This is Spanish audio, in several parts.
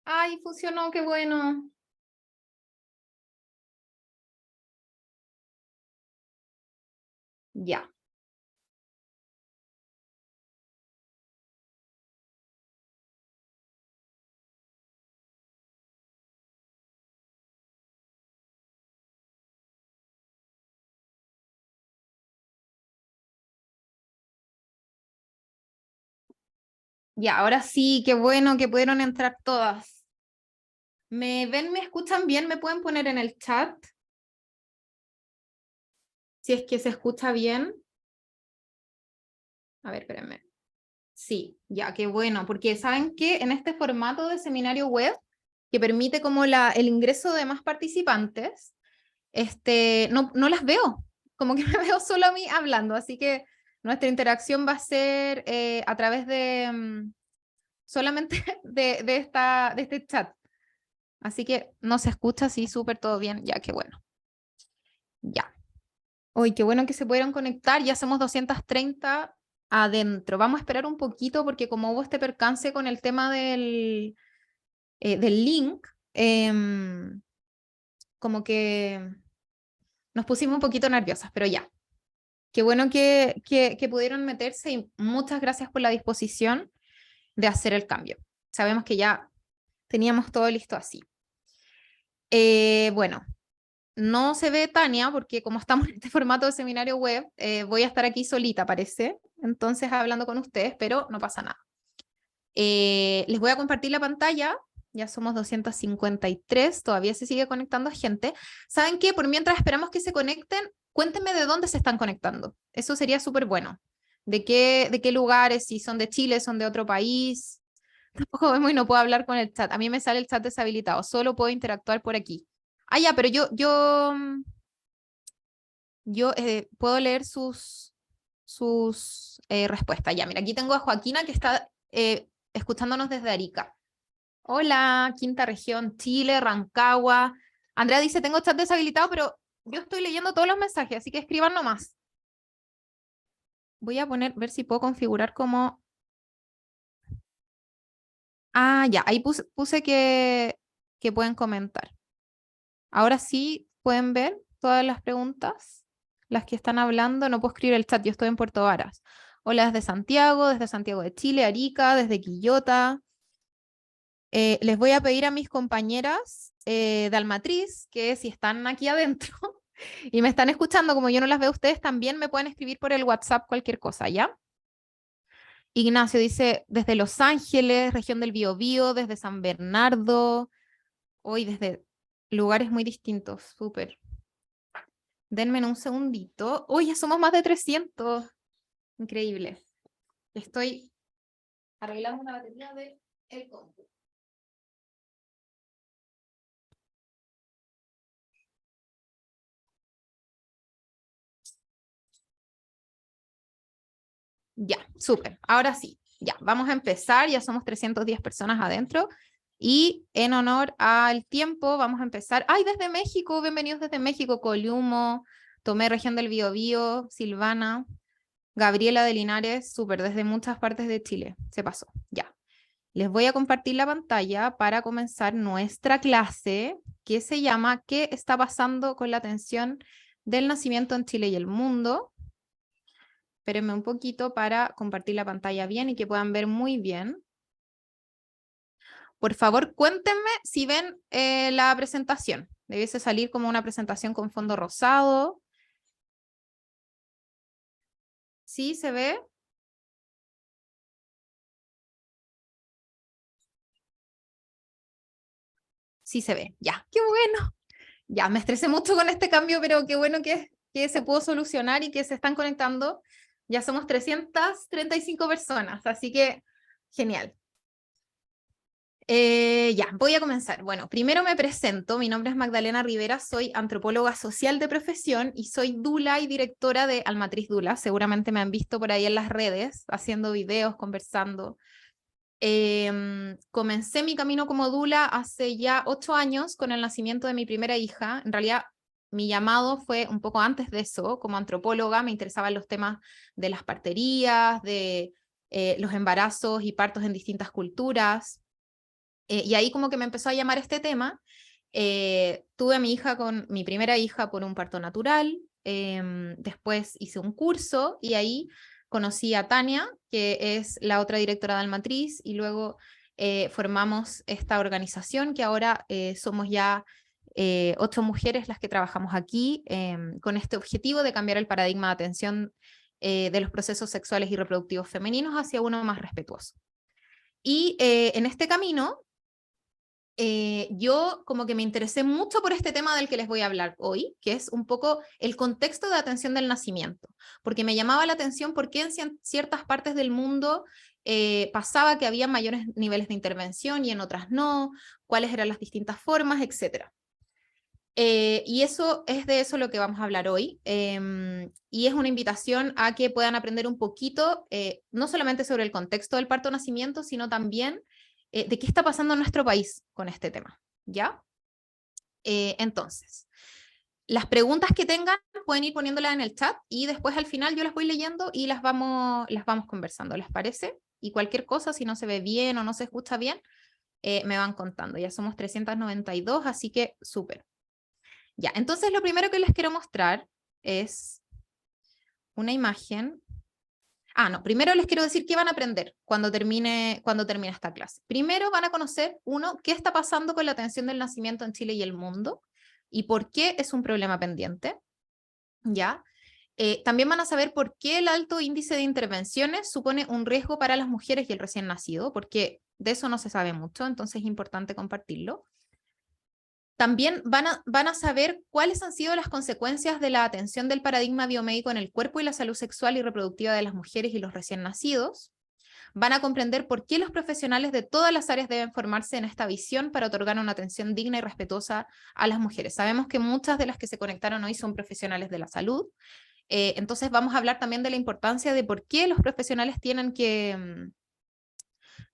Ay, funcionó, qué bueno. Ya. Ya, ahora sí, qué bueno que pudieron entrar todas. ¿Me ven, me escuchan bien? ¿Me pueden poner en el chat? Si es que se escucha bien. A ver, espérenme. Sí, ya, qué bueno, porque saben que en este formato de seminario web, que permite como el ingreso de más participantes, no las veo, como que me veo solo a mí hablando, así que nuestra interacción va a ser a través de solamente de este chat. Así que no se escucha, sí, súper todo bien, ya, qué bueno. Ya. Uy, qué bueno que se pudieron conectar, ya somos 230 adentro. Vamos a esperar un poquito porque como hubo este percance con el tema del link, em, como que nos pusimos un poquito nerviosas, pero ya. Qué bueno que pudieron meterse y muchas gracias por la disposición de hacer el cambio. Sabemos que ya teníamos todo listo así. Bueno, no se ve Tania porque como estamos en este formato de seminario web, voy a estar aquí solita, parece. Entonces hablando con ustedes, pero no pasa nada. Les voy a compartir la pantalla. Ya somos 253, todavía se sigue conectando gente. ¿Saben qué? Por mientras esperamos que se conecten, cuéntenme de dónde se están conectando. Eso sería súper bueno. ¿De qué lugares? Si son de Chile, son de otro país. Tampoco vemos y no puedo hablar con el chat. A mí me sale el chat deshabilitado. Solo puedo interactuar por aquí. Ah, ya, pero yo puedo leer sus respuestas. Ya, mira, aquí tengo a Joaquina que está escuchándonos desde Arica. Hola, quinta región, Chile, Rancagua. Andrea dice, tengo chat deshabilitado, pero yo estoy leyendo todos los mensajes, así que escriban nomás. Voy a ver si puedo configurar como... Ah, ya, ahí puse que pueden comentar. Ahora sí pueden ver todas las preguntas, las que están hablando. No puedo escribir el chat, yo estoy en Puerto Varas. Hola desde Santiago de Chile, Arica, desde Quillota. Les voy a pedir a mis compañeras de Almatriz que si están aquí adentro y me están escuchando, como yo no las veo a ustedes, también me pueden escribir por el WhatsApp cualquier cosa, ¿ya? Ignacio dice desde Los Ángeles, región del Biobío, desde San Bernardo, hoy desde lugares muy distintos, súper. Denme un segundito. Uy, ya somos más de 300. Increíble. Estoy arreglando una batería de el compu. Ya, súper. Ahora sí, ya, vamos a empezar. Ya somos 310 personas adentro. Y en honor al tiempo, vamos a empezar. ¡Ay, desde México! Bienvenidos desde México. Coliumo, Tomé, región del Biobío, Silvana, Gabriela de Linares, súper, desde muchas partes de Chile. Se pasó, ya. Les voy a compartir la pantalla para comenzar nuestra clase que se llama ¿Qué está pasando con la atención del nacimiento en Chile y el mundo? Espérenme un poquito para compartir la pantalla bien y que puedan ver muy bien. Por favor, cuéntenme si ven la presentación. Debiese salir como una presentación con fondo rosado. ¿Sí se ve? Sí se ve. Ya, qué bueno. Ya, me estresé mucho con este cambio, pero qué bueno que se pudo solucionar y que se están conectando. Ya somos 335 personas, así que genial. Ya, voy a comenzar. Bueno, primero me presento. Mi nombre es Magdalena Rivera, soy antropóloga social de profesión y soy dula y directora de Almatriz Dula. Seguramente me han visto por ahí en las redes haciendo videos, conversando. Comencé mi camino como dula hace ya 8 años con el nacimiento de mi primera hija. En realidad, mi llamado fue un poco antes de eso. Como antropóloga me interesaban los temas de las parterías, de los embarazos y partos en distintas culturas. Y ahí como que me empezó a llamar este tema. Tuve a mi primera hija por un parto natural, después hice un curso y ahí conocí a Tania, que es la otra directora de Almatriz, y luego formamos esta organización que ahora somos ya 8 mujeres las que trabajamos aquí con este objetivo de cambiar el paradigma de atención de los procesos sexuales y reproductivos femeninos hacia uno más respetuoso. Y en este camino yo como que me interesé mucho por este tema del que les voy a hablar hoy, que es un poco el contexto de atención del nacimiento, porque me llamaba la atención por qué en ciertas partes del mundo pasaba que había mayores niveles de intervención y en otras no, cuáles eran las distintas formas, etc. Y eso es de eso lo que vamos a hablar hoy, y es una invitación a que puedan aprender un poquito, no solamente sobre el contexto del parto-nacimiento, sino también de qué está pasando en nuestro país con este tema, ¿ya? Entonces, las preguntas que tengan pueden ir poniéndolas en el chat y después al final yo las voy leyendo y las vamos conversando, ¿les parece? Y cualquier cosa, si no se ve bien o no se escucha bien, me van contando. Ya somos 392, así que súper. Ya, entonces lo primero que les quiero mostrar es una imagen. No, primero les quiero decir qué van a aprender cuando termine esta clase. Primero van a conocer, qué está pasando con la atención del nacimiento en Chile y el mundo y por qué es un problema pendiente, ¿ya? También van a saber por qué el alto índice de intervenciones supone un riesgo para las mujeres y el recién nacido, porque de eso no se sabe mucho, entonces es importante compartirlo. También van a saber cuáles han sido las consecuencias de la atención del paradigma biomédico en el cuerpo y la salud sexual y reproductiva de las mujeres y los recién nacidos. Van a comprender por qué los profesionales de todas las áreas deben formarse en esta visión para otorgar una atención digna y respetuosa a las mujeres. Sabemos que muchas de las que se conectaron hoy son profesionales de la salud, entonces vamos a hablar también de la importancia de por qué los profesionales tienen que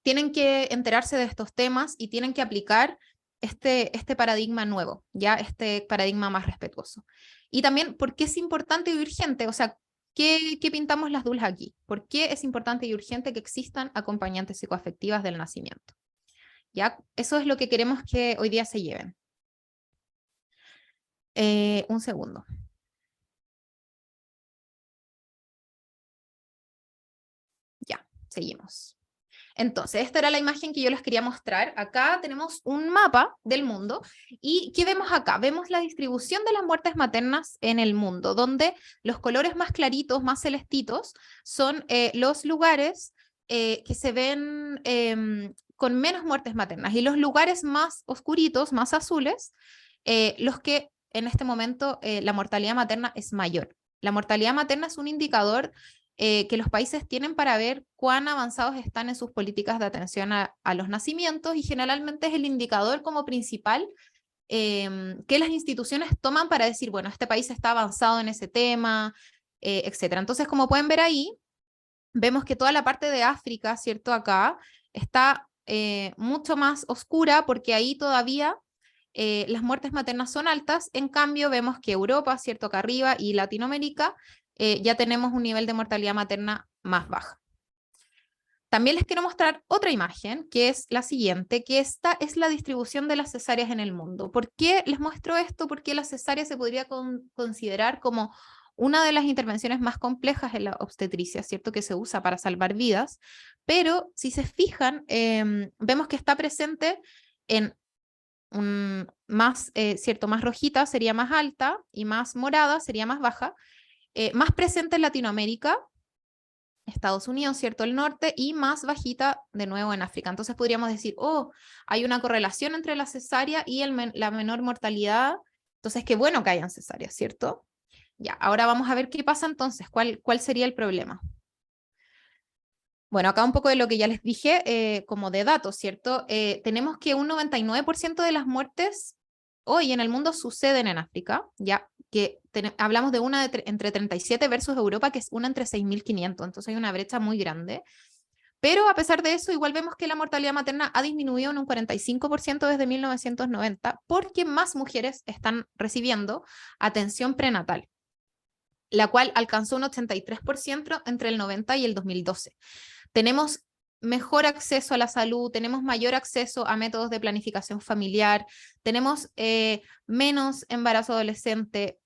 enterarse de estos temas y tienen que aplicar este paradigma nuevo, ya este paradigma más respetuoso. Y también por qué es importante y urgente, o sea, ¿qué pintamos las dulas aquí? ¿Por qué es importante y urgente que existan acompañantes psicoafectivas del nacimiento? ¿Ya? Eso es lo que queremos que hoy día se lleven. Un segundo. Ya, seguimos. Entonces, esta era la imagen que yo les quería mostrar. Acá tenemos un mapa del mundo. ¿Y qué vemos acá? Vemos la distribución de las muertes maternas en el mundo, donde los colores más claritos, más celestitos, son los lugares que se ven con menos muertes maternas. Y los lugares más oscuritos, más azules, los que en este momento la mortalidad materna es mayor. La mortalidad materna es un indicador que los países tienen para ver cuán avanzados están en sus políticas de atención a los nacimientos y generalmente es el indicador como principal que las instituciones toman para decir, bueno, este país está avanzado en ese tema, etc. Entonces, como pueden ver ahí, vemos que toda la parte de África, ¿cierto? Acá está mucho más oscura porque ahí todavía las muertes maternas son altas, en cambio vemos que Europa, ¿cierto? Acá arriba y Latinoamérica ya tenemos un nivel de mortalidad materna más baja. También les quiero mostrar otra imagen, que es la siguiente, que esta es la distribución de las cesáreas en el mundo. ¿Por qué les muestro esto? Porque la cesárea se podría considerar como una de las intervenciones más complejas en la obstetricia, ¿cierto? Que se usa para salvar vidas, pero si se fijan, vemos que está presente en ¿cierto? Más rojita sería más alta y más morada sería más baja, más presente en Latinoamérica, Estados Unidos, ¿cierto? El norte, y más bajita de nuevo en África. Entonces podríamos decir, hay una correlación entre la cesárea y la menor mortalidad, entonces qué bueno que hayan cesáreas, ¿cierto? Ya, ahora vamos a ver qué pasa entonces, cuál sería el problema. Bueno, acá un poco de lo que ya les dije, como de datos, ¿cierto? Tenemos que un 99% de las muertes hoy en el mundo suceden en África, ya que hablamos de una entre 37 versus Europa, que es una entre 6.500, entonces hay una brecha muy grande. Pero a pesar de eso, igual vemos que la mortalidad materna ha disminuido en un 45% desde 1990, porque más mujeres están recibiendo atención prenatal, la cual alcanzó un 83% entre el 90 y el 2012. Tenemos mejor acceso a la salud, tenemos mayor acceso a métodos de planificación familiar, tenemos menos embarazo adolescente,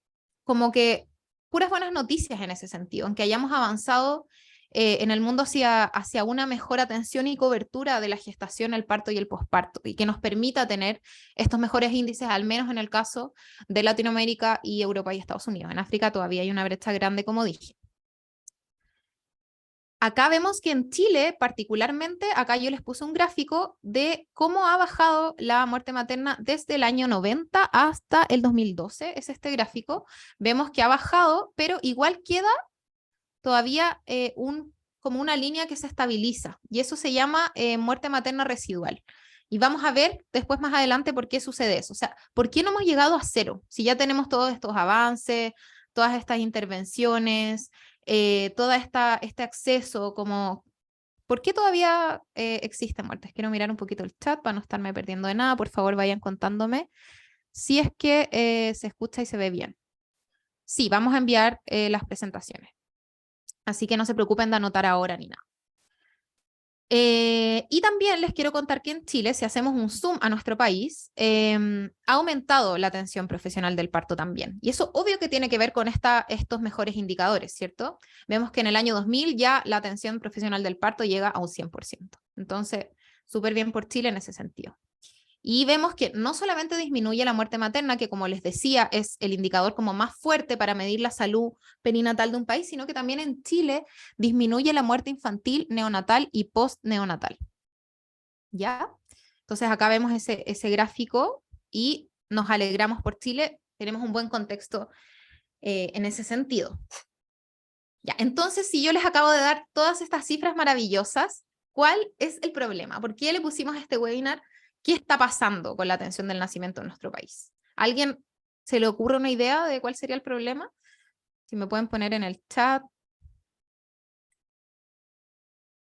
como que puras buenas noticias en ese sentido, aunque hayamos avanzado en el mundo hacia una mejor atención y cobertura de la gestación, el parto y el posparto, y que nos permita tener estos mejores índices, al menos en el caso de Latinoamérica y Europa y Estados Unidos. En África todavía hay una brecha grande, como dije. Acá vemos que en Chile, particularmente, acá yo les puse un gráfico de cómo ha bajado la muerte materna desde el año 90 hasta el 2012. Es este gráfico. Vemos que ha bajado, pero igual queda todavía como una línea que se estabiliza. Y eso se llama muerte materna residual. Y vamos a ver después más adelante por qué sucede eso. O sea, ¿por qué no hemos llegado a cero? Si ya tenemos todos estos avances, todas estas intervenciones, todo este acceso, como, ¿por qué todavía existen muertes? Quiero mirar un poquito el chat para no estarme perdiendo de nada. Por favor, vayan contándome si es que se escucha y se ve bien. Sí, vamos a enviar las presentaciones. Así que no se preocupen de anotar ahora ni nada. Y también les quiero contar que en Chile, si hacemos un zoom a nuestro país, ha aumentado la atención profesional del parto también. Y eso obvio que tiene que ver con estos mejores indicadores, ¿cierto? Vemos que en el año 2000 ya la atención profesional del parto llega a un 100%. Entonces, súper bien por Chile en ese sentido. Y vemos que no solamente disminuye la muerte materna, que como les decía es el indicador como más fuerte para medir la salud perinatal de un país, sino que también en Chile disminuye la muerte infantil, neonatal y postneonatal. ¿Ya? Entonces acá vemos ese gráfico y nos alegramos por Chile, tenemos un buen contexto en ese sentido. Ya, entonces si yo les acabo de dar todas estas cifras maravillosas, ¿cuál es el problema? ¿Por qué le pusimos a este webinar? ¿Qué está pasando con la atención del nacimiento en nuestro país? ¿Alguien se le ocurre una idea de cuál sería el problema? Si me pueden poner en el chat.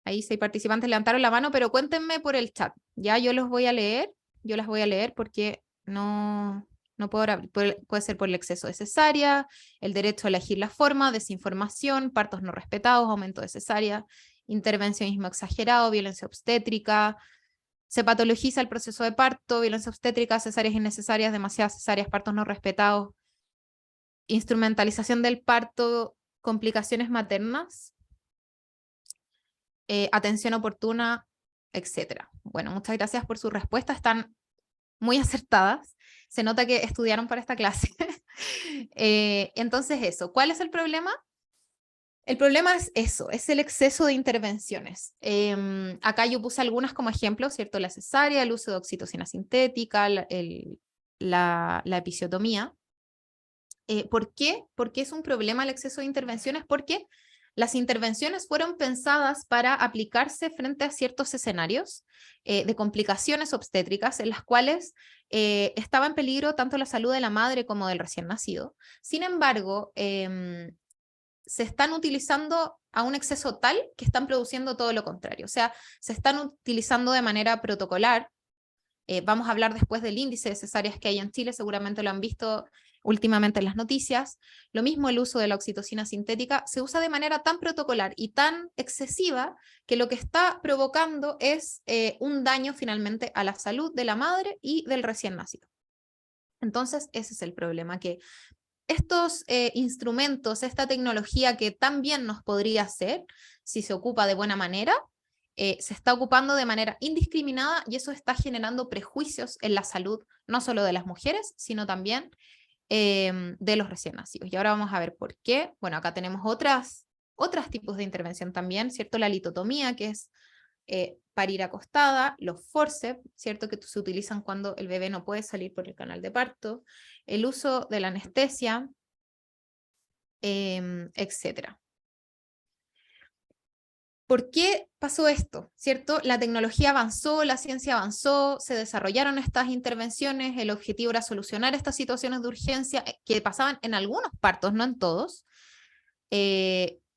Ahí 6 participantes levantaron la mano, pero cuéntenme por el chat. Ya yo los voy a leer, yo las voy a leer porque no puedo abrir. Puede ser por el exceso de cesárea, el derecho a elegir la forma, desinformación, partos no respetados, aumento de cesárea, intervencionismo exagerado, violencia obstétrica, se patologiza el proceso de parto, violencia obstétrica, cesáreas innecesarias, demasiadas cesáreas, partos no respetados, instrumentalización del parto, complicaciones maternas, atención oportuna, etc. Bueno, muchas gracias por su respuesta, están muy acertadas. Se nota que estudiaron para esta clase. Entonces eso, ¿cuál es el problema? El problema es eso, es el exceso de intervenciones. Acá yo puse algunas como ejemplo, ¿cierto? La cesárea, el uso de oxitocina sintética, la episiotomía. ¿Por qué? Porque es un problema el exceso de intervenciones, porque las intervenciones fueron pensadas para aplicarse frente a ciertos escenarios de complicaciones obstétricas en las cuales estaba en peligro tanto la salud de la madre como del recién nacido. Sin embargo, se están utilizando a un exceso tal que están produciendo todo lo contrario. O sea, se están utilizando de manera protocolar. Vamos a hablar después del índice de cesáreas que hay en Chile, seguramente lo han visto últimamente en las noticias. Lo mismo el uso de la oxitocina sintética se usa de manera tan protocolar y tan excesiva que lo que está provocando es un daño finalmente a la salud de la madre y del recién nacido. Entonces, ese es el problema, que estos instrumentos, esta tecnología que tan bien nos podría hacer si se ocupa de buena manera, se está ocupando de manera indiscriminada y eso está generando prejuicios en la salud, no solo de las mujeres, sino también de los recién nacidos. Y ahora vamos a ver por qué. Bueno, acá tenemos otros tipos de intervención también, ¿cierto? La litotomía, que es parir acostada, los forceps, ¿cierto? Que se utilizan cuando el bebé no puede salir por el canal de parto, el uso de la anestesia, etc. ¿Por qué pasó esto? ¿Cierto? La tecnología avanzó, la ciencia avanzó, se desarrollaron estas intervenciones, el objetivo era solucionar estas situaciones de urgencia que pasaban en algunos partos, no en todos.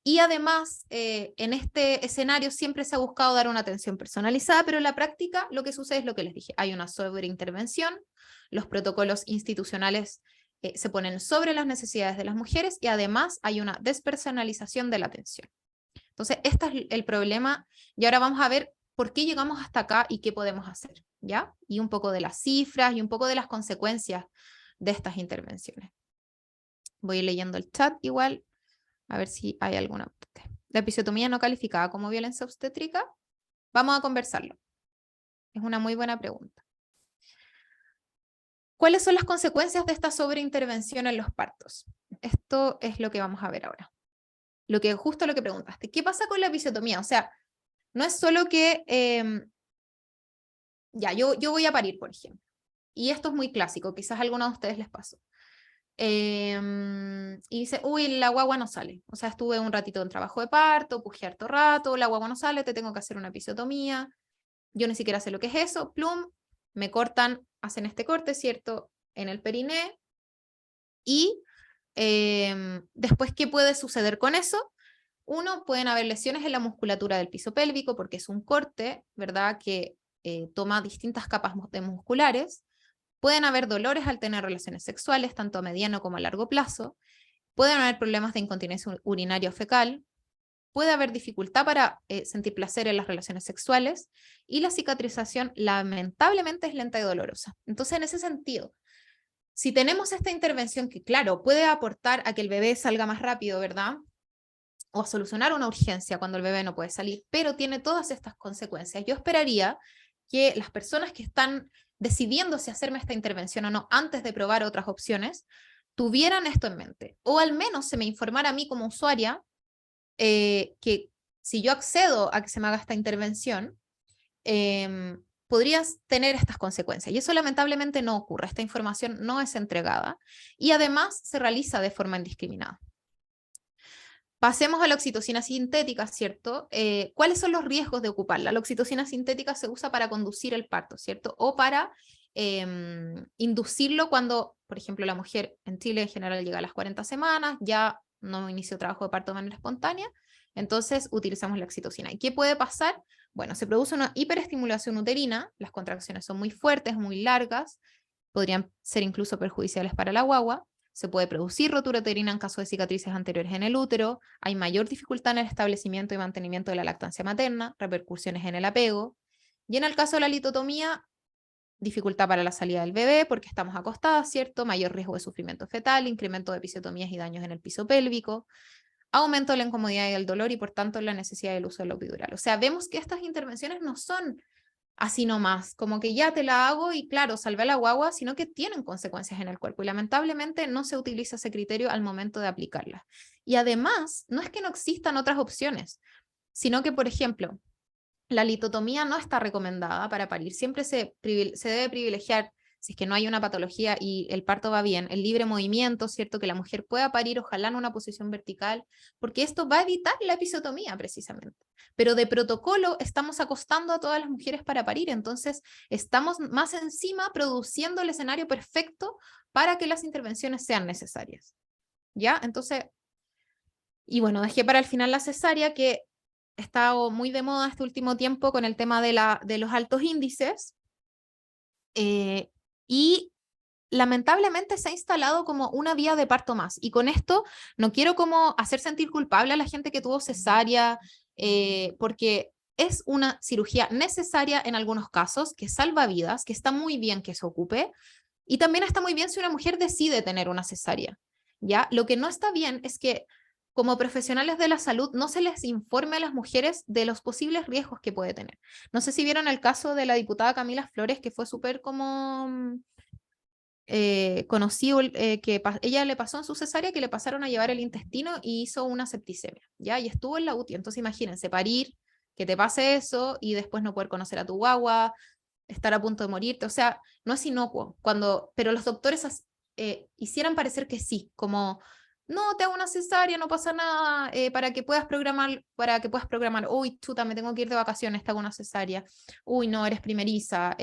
Y además, en este escenario siempre se ha buscado dar una atención personalizada, pero en la práctica lo que sucede es lo que les dije, hay una sobreintervención, los protocolos institucionales se ponen sobre las necesidades de las mujeres y además hay una despersonalización de la atención. Entonces, este es el problema y ahora vamos a ver por qué llegamos hasta acá y qué podemos hacer, ¿ya? Y un poco de las cifras y un poco de las consecuencias de estas intervenciones. Voy leyendo el chat igual, a ver si hay alguna parte. La episiotomía no calificada como violencia obstétrica. Vamos a conversarlo. Es una muy buena pregunta. ¿Cuáles son las consecuencias de esta sobreintervención en los partos? Esto es lo que vamos a ver ahora. Justo lo que preguntaste. ¿Qué pasa con la episiotomía? O sea, no es solo que, yo voy a parir, por ejemplo. Y esto es muy clásico, quizás a alguno de ustedes les pasó. Y dice, uy, la guagua no sale. O sea, estuve un ratito en trabajo de parto, pujé harto rato, la guagua no sale, te tengo que hacer una episiotomía. Yo ni siquiera sé lo que es eso. Plum, me cortan, hacen este corte, ¿cierto? En el periné. Y después, ¿qué puede suceder con eso? Uno, pueden haber lesiones en la musculatura del piso pélvico porque es un corte, ¿verdad? Que toma distintas capas musculares. Pueden haber dolores al tener relaciones sexuales, tanto a mediano como a largo plazo. Pueden haber problemas de incontinencia urinaria o fecal. Puede haber dificultad para sentir placer en las relaciones sexuales. Y la cicatrización, lamentablemente, es lenta y dolorosa. Entonces, en ese sentido, si tenemos esta intervención que, claro, puede aportar a que el bebé salga más rápido, ¿verdad? O a solucionar una urgencia cuando el bebé no puede salir, pero tiene todas estas consecuencias. Yo esperaría que las personas que están decidiendo si hacerme esta intervención o no antes de probar otras opciones, tuvieran esto en mente. O al menos se me informara a mí como usuaria que si yo accedo a que se me haga esta intervención, podrías tener estas consecuencias. Y eso lamentablemente no ocurre. Esta información no es entregada y además se realiza de forma indiscriminada. Pasemos a la oxitocina sintética, ¿cierto? ¿Cuáles son los riesgos de ocuparla? La oxitocina sintética se usa para conducir el parto, ¿cierto? O para inducirlo cuando, por ejemplo, la mujer en Chile en general llega a las 40 semanas, ya no inició trabajo de parto de manera espontánea, entonces utilizamos la oxitocina. ¿Y qué puede pasar? Bueno, se produce una hiperestimulación uterina, las contracciones son muy fuertes, muy largas, podrían ser incluso perjudiciales para la guagua. Se puede producir rotura uterina en caso de cicatrices anteriores en el útero, hay mayor dificultad en el establecimiento y mantenimiento de la lactancia materna, repercusiones en el apego, y en el caso de la litotomía, dificultad para la salida del bebé porque estamos acostadas, ¿cierto? Mayor riesgo de sufrimiento fetal, incremento de episiotomías y daños en el piso pélvico, aumento de la incomodidad y el dolor y por tanto la necesidad del uso de la epidural. O sea, vemos que estas intervenciones no son así nomás, como que ya te la hago y claro, salvé a la guagua, sino que tienen consecuencias en el cuerpo y lamentablemente no se utiliza ese criterio al momento de aplicarla. Y además, no es que no existan otras opciones, sino que, por ejemplo, la litotomía no está recomendada para parir, siempre se debe privilegiar, si es que no hay una patología y el parto va bien, el libre movimiento, ¿cierto? Que la mujer pueda parir, ojalá en una posición vertical, porque esto va a evitar la episiotomía precisamente. Pero de protocolo estamos acostando a todas las mujeres para parir, entonces estamos más encima produciendo el escenario perfecto para que las intervenciones sean necesarias. ¿Ya? Entonces, y bueno, dejé para el final la cesárea, que ha estado muy de moda este último tiempo con el tema de los altos índices. Y lamentablemente se ha instalado como una vía de parto más. Y con esto no quiero como hacer sentir culpable a la gente que tuvo cesárea, porque es una cirugía necesaria en algunos casos, que salva vidas, que está muy bien que se ocupe, y también está muy bien si una mujer decide tener una cesárea, ¿ya? Lo que no está bien es que como profesionales de la salud no se les informe a las mujeres de los posibles riesgos que puede tener. No sé si vieron el caso de la diputada Camila Flores, que fue súper como conocido, que ella le pasó en su cesárea que le pasaron a llevar el intestino y hizo una septicemia, ¿ya? Y estuvo en la UTI. Entonces imagínense, parir, que te pase eso y después no poder conocer a tu guagua, estar a punto de morirte, o sea, no es inocuo, pero los doctores hicieran parecer que sí, como, no, te hago una cesárea, no pasa nada, para que puedas programar, uy, chuta, me tengo que ir de vacaciones, te hago una cesárea, uy, no, eres primeriza,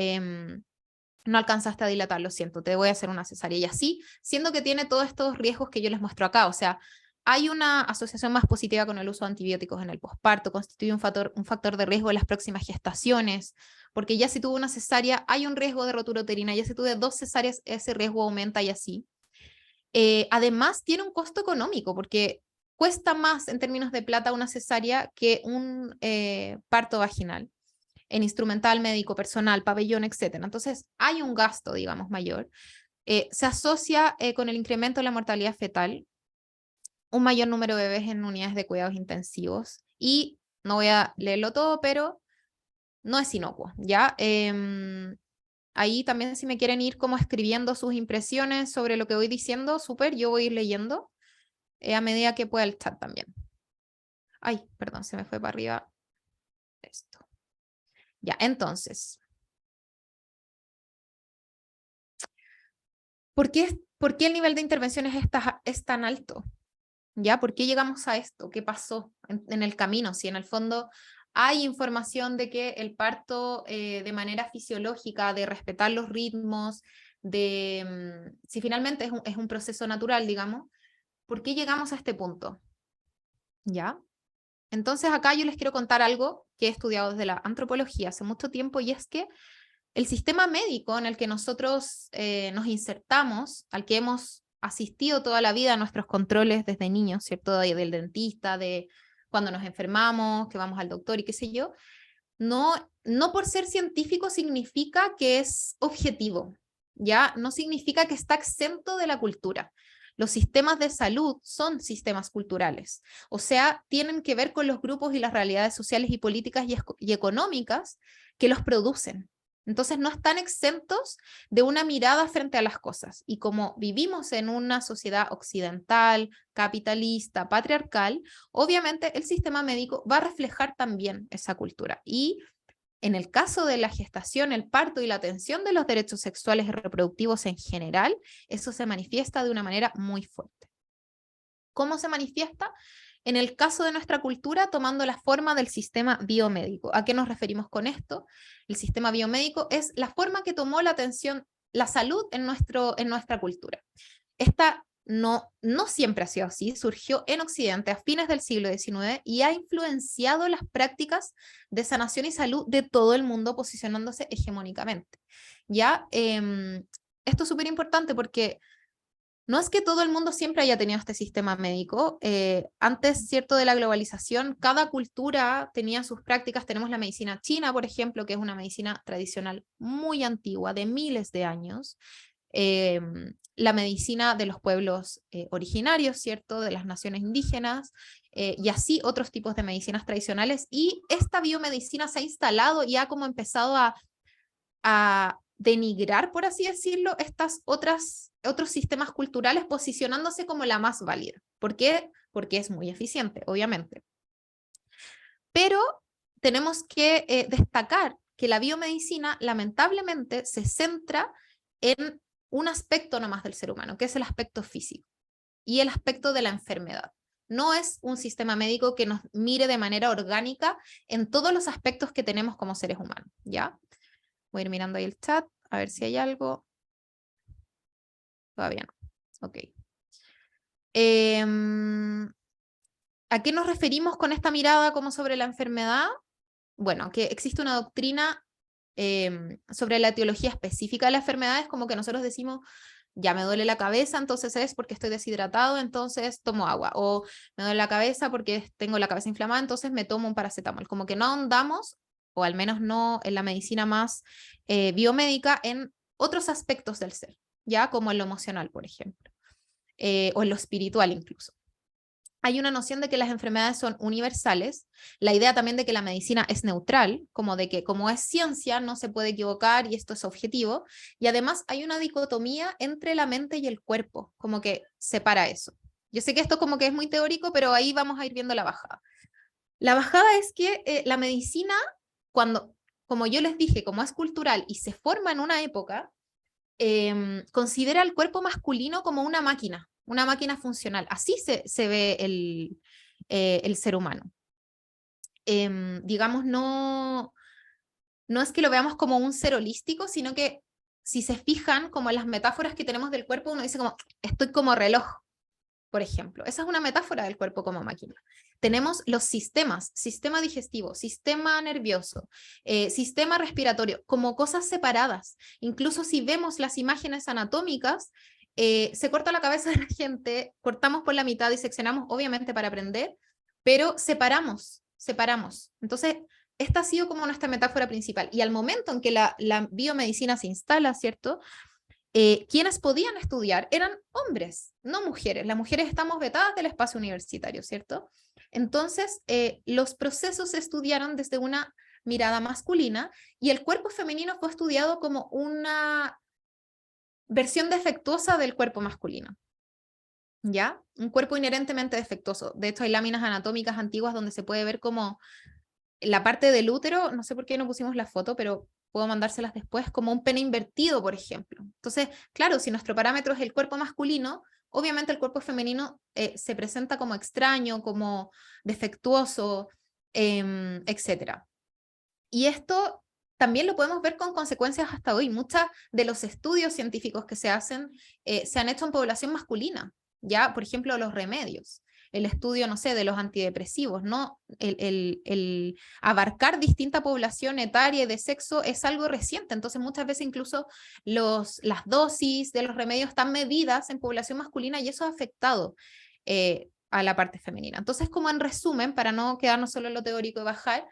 no alcanzaste a dilatar, lo siento, te voy a hacer una cesárea, y así, siendo que tiene todos estos riesgos que yo les muestro acá, o sea, hay una asociación más positiva con el uso de antibióticos en el posparto, constituye un factor de riesgo en las próximas gestaciones, porque ya si tuvo una cesárea hay un riesgo de rotura uterina, ya si tuve 2 cesáreas ese riesgo aumenta y así. Además tiene un costo económico, porque cuesta más en términos de plata una cesárea que un parto vaginal. en instrumental, médico, personal, pabellón, etc. Entonces, hay un gasto, digamos, mayor. Se asocia con el incremento de la mortalidad fetal, un mayor número de bebés en unidades de cuidados intensivos, y no voy a leerlo todo, pero no es inocuo, ¿ya? Ahí también si me quieren ir como escribiendo sus impresiones sobre lo que voy diciendo, súper, yo voy a ir leyendo a medida que pueda el chat también. Ay, perdón, se me fue para arriba esto. Ya, entonces, ¿por qué el nivel de intervenciones es tan alto? ¿Ya? ¿Por qué llegamos a esto? ¿Qué pasó en el camino? Si en el fondo hay información de que el parto de manera fisiológica, de respetar los ritmos, si finalmente es un proceso natural, digamos, ¿por qué llegamos a este punto? ¿Ya? Entonces acá yo les quiero contar algo que he estudiado desde la antropología hace mucho tiempo, y es que el sistema médico en el que nosotros nos insertamos, al que hemos asistido toda la vida a nuestros controles desde niños, ¿cierto? Del dentista, de cuando nos enfermamos, que vamos al doctor y qué sé yo, no por ser científico significa que es objetivo, ¿ya? No significa que está exento de la cultura. Los sistemas de salud son sistemas culturales, o sea, tienen que ver con los grupos y las realidades sociales y políticas y económicas que los producen. Entonces no están exentos de una mirada frente a las cosas. Y como vivimos en una sociedad occidental, capitalista, patriarcal, obviamente el sistema médico va a reflejar también esa cultura. Y en el caso de la gestación, el parto y la atención de los derechos sexuales y reproductivos en general, eso se manifiesta de una manera muy fuerte. ¿Cómo se manifiesta? En el caso de nuestra cultura, tomando la forma del sistema biomédico. ¿A qué nos referimos con esto? El sistema biomédico es la forma que tomó la atención, la salud en nuestra cultura. Esta no siempre ha sido así, surgió en Occidente a fines del siglo XIX y ha influenciado las prácticas de sanación y salud de todo el mundo, posicionándose hegemónicamente. ¿Ya? Esto es súper importante porque no es que todo el mundo siempre haya tenido este sistema médico. Antes, cierto, de la globalización, cada cultura tenía sus prácticas. Tenemos la medicina china, por ejemplo, que es una medicina tradicional muy antigua, de miles de años. La medicina de los pueblos originarios, ¿cierto? De las naciones indígenas, y así otros tipos de medicinas tradicionales. Y esta biomedicina se ha instalado y ha como empezado a denigrar, por así decirlo, otros sistemas culturales, posicionándose como la más válida. ¿Por qué? Porque es muy eficiente, obviamente. Pero tenemos que destacar que la biomedicina lamentablemente se centra en un aspecto nomás del ser humano, que es el aspecto físico y el aspecto de la enfermedad. No es un sistema médico que nos mire de manera orgánica en todos los aspectos que tenemos como seres humanos, ¿ya? Voy a ir mirando ahí el chat, a ver si hay algo. Todavía no. Ok. ¿A qué nos referimos con esta mirada como sobre la enfermedad? Bueno, que existe una doctrina sobre la etiología específica de las enfermedades, como que nosotros decimos, ya me duele la cabeza, entonces es porque estoy deshidratado, entonces tomo agua, o me duele la cabeza porque tengo la cabeza inflamada, entonces me tomo un paracetamol. Como que no ahondamos, o al menos no en la medicina más biomédica, en otros aspectos del ser, ya como en lo emocional, por ejemplo, o en lo espiritual incluso. Hay una noción de que las enfermedades son universales, la idea también de que la medicina es neutral, como de que como es ciencia no se puede equivocar y esto es objetivo, y además hay una dicotomía entre la mente y el cuerpo, como que separa eso. Yo sé que esto como que es muy teórico, pero ahí vamos a ir viendo la bajada. La bajada es que la medicina, como yo les dije, como es cultural y se forma en una época, considera el cuerpo masculino como una máquina funcional. Así se ve el ser humano. Digamos, no es que lo veamos como un ser holístico, sino que si se fijan como en las metáforas que tenemos del cuerpo, uno dice como, estoy como reloj, por ejemplo. Esa es una metáfora del cuerpo como máquina. Tenemos los sistemas, sistema digestivo, sistema nervioso, sistema respiratorio, como cosas separadas. Incluso si vemos las imágenes anatómicas, se corta la cabeza de la gente, cortamos por la mitad, diseccionamos, obviamente para aprender, pero separamos. Entonces, esta ha sido como nuestra metáfora principal. Y al momento en que la biomedicina se instala, ¿cierto? Quienes podían estudiar eran hombres, no mujeres. Las mujeres estamos vetadas del espacio universitario, ¿cierto? Entonces, los procesos se estudiaron desde una mirada masculina y el cuerpo femenino fue estudiado como una versión defectuosa del cuerpo masculino. ¿Ya? Un cuerpo inherentemente defectuoso. De hecho, hay láminas anatómicas antiguas donde se puede ver como la parte del útero, no sé por qué no pusimos la foto, pero puedo mandárselas después, como un pene invertido, por ejemplo. Entonces, claro, si nuestro parámetro es el cuerpo masculino, obviamente el cuerpo femenino se presenta como extraño, como defectuoso, etc. Y esto también lo podemos ver con consecuencias hasta hoy. Muchos de los estudios científicos que se hacen se han hecho en población masculina, ya, por ejemplo, los remedios. El estudio, no sé, de los antidepresivos, ¿no? El abarcar distinta población etaria y de sexo es algo reciente, entonces muchas veces incluso las dosis de los remedios están medidas en población masculina y eso ha afectado a la parte femenina. Entonces, como en resumen, para no quedarnos solo en lo teórico y bajar,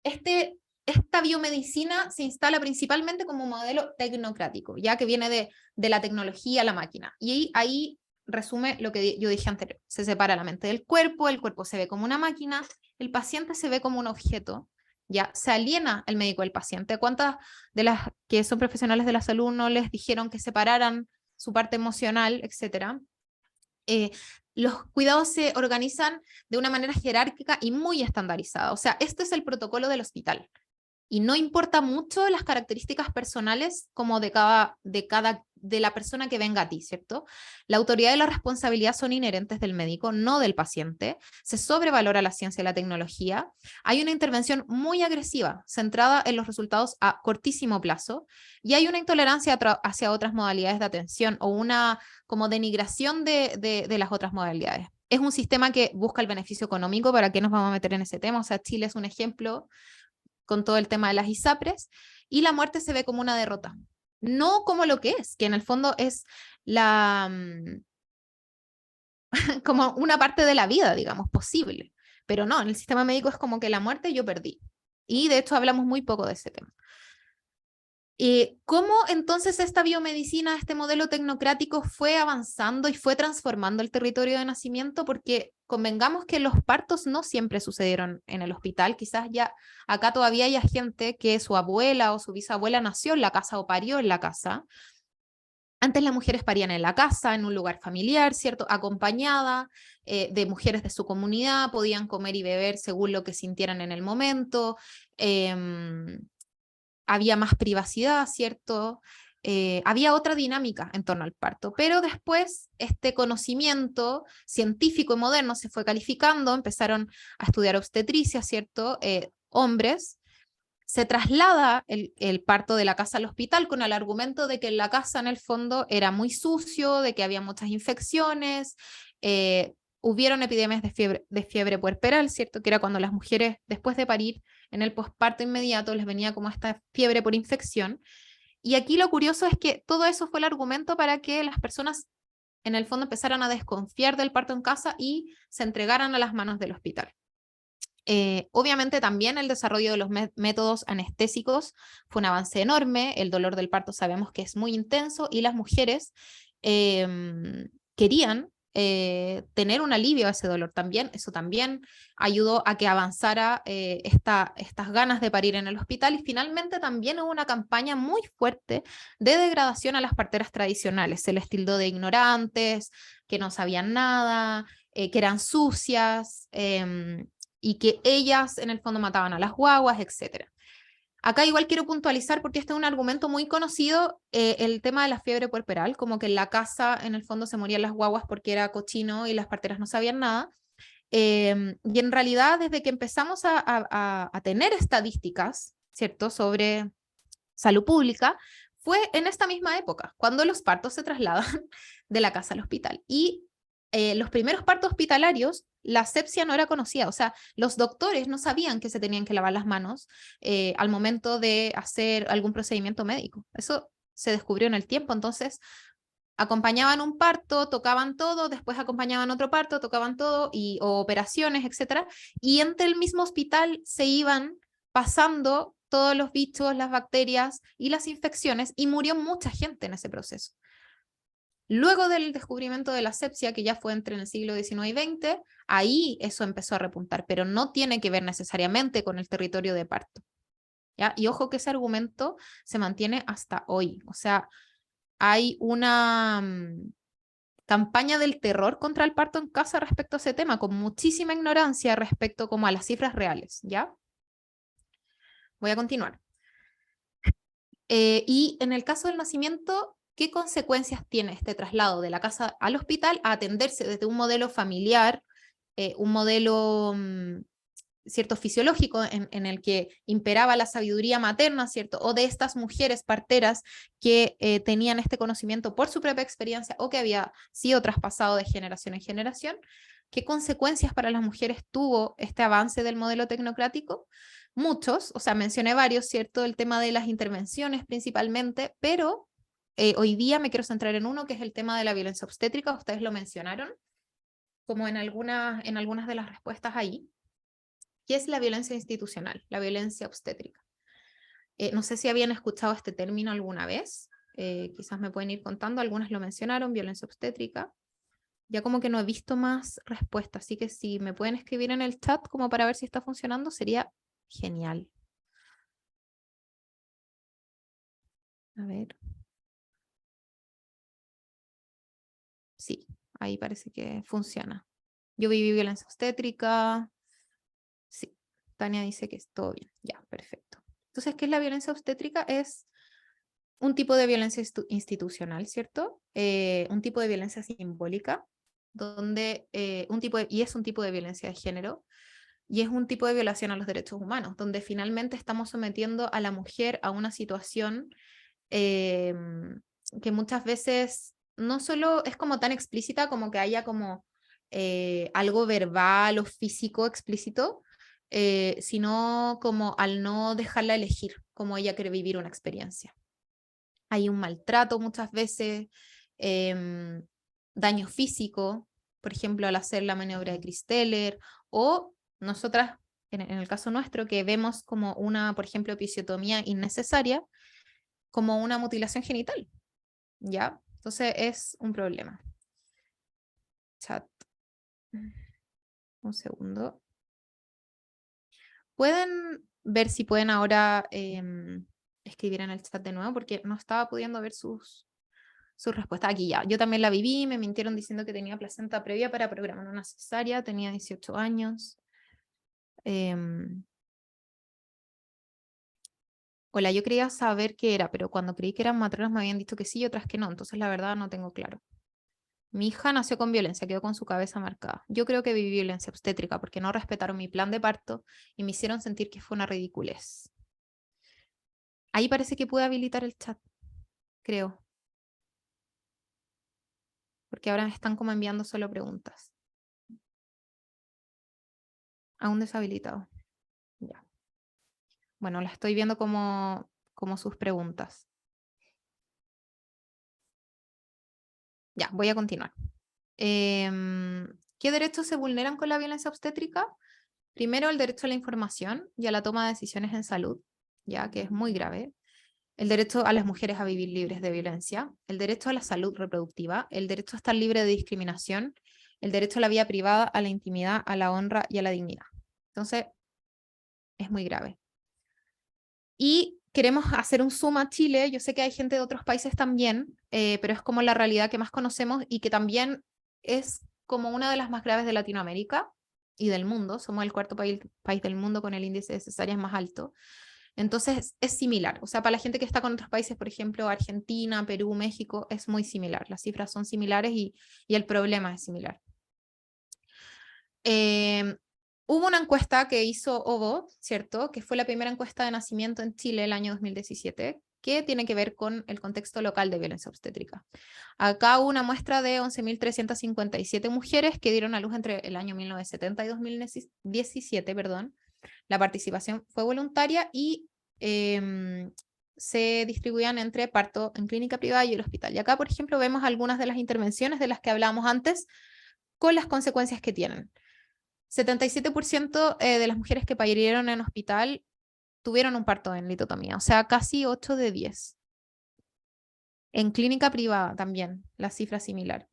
esta biomedicina se instala principalmente como un modelo tecnocrático, ya que viene de la tecnología a la máquina. Y ahí resume lo que yo dije anterior. Se separa la mente del cuerpo, el cuerpo se ve como una máquina, el paciente se ve como un objeto, ya se aliena el médico del paciente. ¿Cuántas de las que son profesionales de la salud no les dijeron que separaran su parte emocional, etcétera? Los cuidados se organizan de una manera jerárquica y muy estandarizada. O sea, este es el protocolo del hospital y no importa mucho las características personales como de la persona que venga a ti, ¿cierto? La autoridad y la responsabilidad son inherentes del médico, no del paciente. Se sobrevalora la ciencia y la tecnología. Hay una intervención muy agresiva, centrada en los resultados a cortísimo plazo, y hay una intolerancia hacia otras modalidades de atención o una como denigración de las otras modalidades. Es un sistema que busca el beneficio económico. ¿Para qué nos vamos a meter en ese tema? O sea, Chile es un ejemplo con todo el tema de las ISAPRES, y la muerte se ve como una derrota, no como lo que es, que en el fondo es como una parte de la vida, digamos, posible, pero no, en el sistema médico es como que la muerte yo perdí, y de hecho hablamos muy poco de ese tema. ¿Cómo entonces esta biomedicina, este modelo tecnocrático fue avanzando y fue transformando el territorio de nacimiento? Porque convengamos que los partos no siempre sucedieron en el hospital, quizás ya acá todavía hay gente que su abuela o su bisabuela nació en la casa o parió en la casa. Antes las mujeres parían en la casa, en un lugar familiar, ¿cierto? Acompañada de mujeres de su comunidad, podían comer y beber según lo que sintieran en el momento. Había más privacidad, ¿cierto? Había otra dinámica en torno al parto, pero después este conocimiento científico y moderno se fue calificando, empezaron a estudiar obstetricia, ¿cierto? Hombres, se traslada el parto de la casa al hospital con el argumento de que en la casa en el fondo era muy sucio, de que había muchas infecciones, hubieron epidemias de fiebre puerperal, ¿cierto? Que era cuando las mujeres después de parir en el posparto inmediato les venía como esta fiebre por infección. Y aquí lo curioso es que todo eso fue el argumento para que las personas en el fondo empezaran a desconfiar del parto en casa y se entregaran a las manos del hospital. Obviamente también el desarrollo de los métodos anestésicos fue un avance enorme. El dolor del parto sabemos que es muy intenso y las mujeres querían tener un alivio a ese dolor también. Eso también ayudó a que avanzara estas ganas de parir en el hospital, y finalmente también hubo una campaña muy fuerte de degradación a las parteras tradicionales. Se les tildó de ignorantes, que no sabían nada, que eran sucias, y que ellas en el fondo mataban a las guaguas, etc. Acá igual quiero puntualizar, porque este es un argumento muy conocido, el tema de la fiebre puerperal, como que en la casa en el fondo se morían las guaguas porque era cochino y las parteras no sabían nada. Y en realidad desde que empezamos a tener estadísticas, ¿cierto?, sobre salud pública, fue en esta misma época, cuando los partos se trasladan de la casa al hospital. Y los primeros partos hospitalarios, la asepsia no era conocida, o sea, los doctores no sabían que se tenían que lavar las manos al momento de hacer algún procedimiento médico. Eso se descubrió en el tiempo, entonces acompañaban un parto, tocaban todo, después acompañaban otro parto, tocaban todo, o operaciones, etc. Y entre el mismo hospital se iban pasando todos los bichos, las bacterias y las infecciones, y murió mucha gente en ese proceso. Luego del descubrimiento de la asepsia, que ya fue entre el siglo XIX y XX, ahí eso empezó a repuntar, pero no tiene que ver necesariamente con el territorio de parto, ¿ya? Y ojo que ese argumento se mantiene hasta hoy. O sea, hay una campaña del terror contra el parto en casa respecto a ese tema, con muchísima ignorancia respecto como a las cifras reales, ¿ya? Voy a continuar. Y en el caso del nacimiento, ¿qué consecuencias tiene este traslado de la casa al hospital a atenderse desde un modelo familiar, un modelo cierto fisiológico en el que imperaba la sabiduría materna, ¿cierto? O de estas mujeres parteras que tenían este conocimiento por su propia experiencia o que había sido traspasado de generación en generación? ¿Qué consecuencias para las mujeres tuvo este avance del modelo tecnocrático? Muchos, o sea, mencioné varios, ¿cierto? El tema de las intervenciones principalmente, pero hoy día me quiero centrar en uno que es el tema de la violencia obstétrica. Ustedes lo mencionaron como en algunas de las respuestas ahí. ¿Qué es la violencia institucional? La violencia obstétrica. No sé si habían escuchado este término alguna vez, quizás me pueden ir contando, algunas lo mencionaron, violencia obstétrica. Ya como que no he visto más respuestas, así que si me pueden escribir en el chat como para ver si está funcionando, sería genial. A ver. Sí, ahí parece que funciona. Yo viví violencia obstétrica. Sí, Tania dice que es todo bien. Ya, perfecto. Entonces, ¿qué es la violencia obstétrica? Es un tipo de violencia institucional, ¿cierto? Un tipo de violencia simbólica, donde y es un tipo de violencia de género, y es un tipo de violación a los derechos humanos, donde finalmente estamos sometiendo a la mujer a una situación eh, que muchas veces no solo es como tan explícita como que haya como algo verbal o físico explícito, sino como al no dejarla elegir cómo ella quiere vivir una experiencia. Hay un maltrato muchas veces, daño físico, por ejemplo, al hacer la maniobra de Kristeller, o nosotras, en el caso nuestro, que vemos como una, por ejemplo, episiotomía innecesaria, como una mutilación genital, ¿ya? Entonces es un problema. Chat. Un segundo. ¿Pueden ver si pueden ahora escribir en el chat de nuevo? Porque no estaba pudiendo ver sus respuestas. Aquí ya. Yo también la viví, me mintieron diciendo que tenía placenta previa para programar una cesárea, tenía 18 años. Hola, yo quería saber qué era, pero cuando creí que eran matronas me habían dicho que sí y otras que no, entonces la verdad no tengo claro. Mi hija nació con violencia, quedó con su cabeza marcada. Yo creo que viví violencia obstétrica porque no respetaron mi plan de parto y me hicieron sentir que fue una ridiculez. Ahí parece que pude habilitar el chat, creo. Porque ahora me están como enviando solo preguntas. Aún deshabilitado. Ya. Bueno, la estoy viendo como sus preguntas. Ya, voy a continuar. ¿Qué derechos se vulneran con la violencia obstétrica? Primero, el derecho a la información y a la toma de decisiones en salud, ya que es muy grave. El derecho a las mujeres a vivir libres de violencia, el derecho a la salud reproductiva, el derecho a estar libre de discriminación, el derecho a la vida privada, a la intimidad, a la honra y a la dignidad. Entonces, es muy grave. Y queremos hacer un zoom a Chile. Yo sé que hay gente de otros países también, pero es como la realidad que más conocemos y que también es como una de las más graves de Latinoamérica y del mundo. Somos el cuarto país del mundo con el índice de cesáreas más alto. Entonces es similar. O sea, para la gente que está con otros países, por ejemplo, Argentina, Perú, México, es muy similar. Las cifras son similares y el problema es similar. Hubo una encuesta que hizo OVO, ¿cierto? Que fue la primera encuesta de nacimiento en Chile el año 2017, que tiene que ver con el contexto local de violencia obstétrica. Acá hubo una muestra de 11.357 mujeres que dieron a luz entre el año 1970 y 2017, perdón. La participación fue voluntaria y se distribuían entre parto en clínica privada y el hospital. Y acá, por ejemplo, vemos algunas de las intervenciones de las que hablábamos antes con las consecuencias que tienen. 77% de las mujeres que parieron en hospital tuvieron un parto en litotomía, o sea, casi 8 de 10. En clínica privada también, la cifra es similar.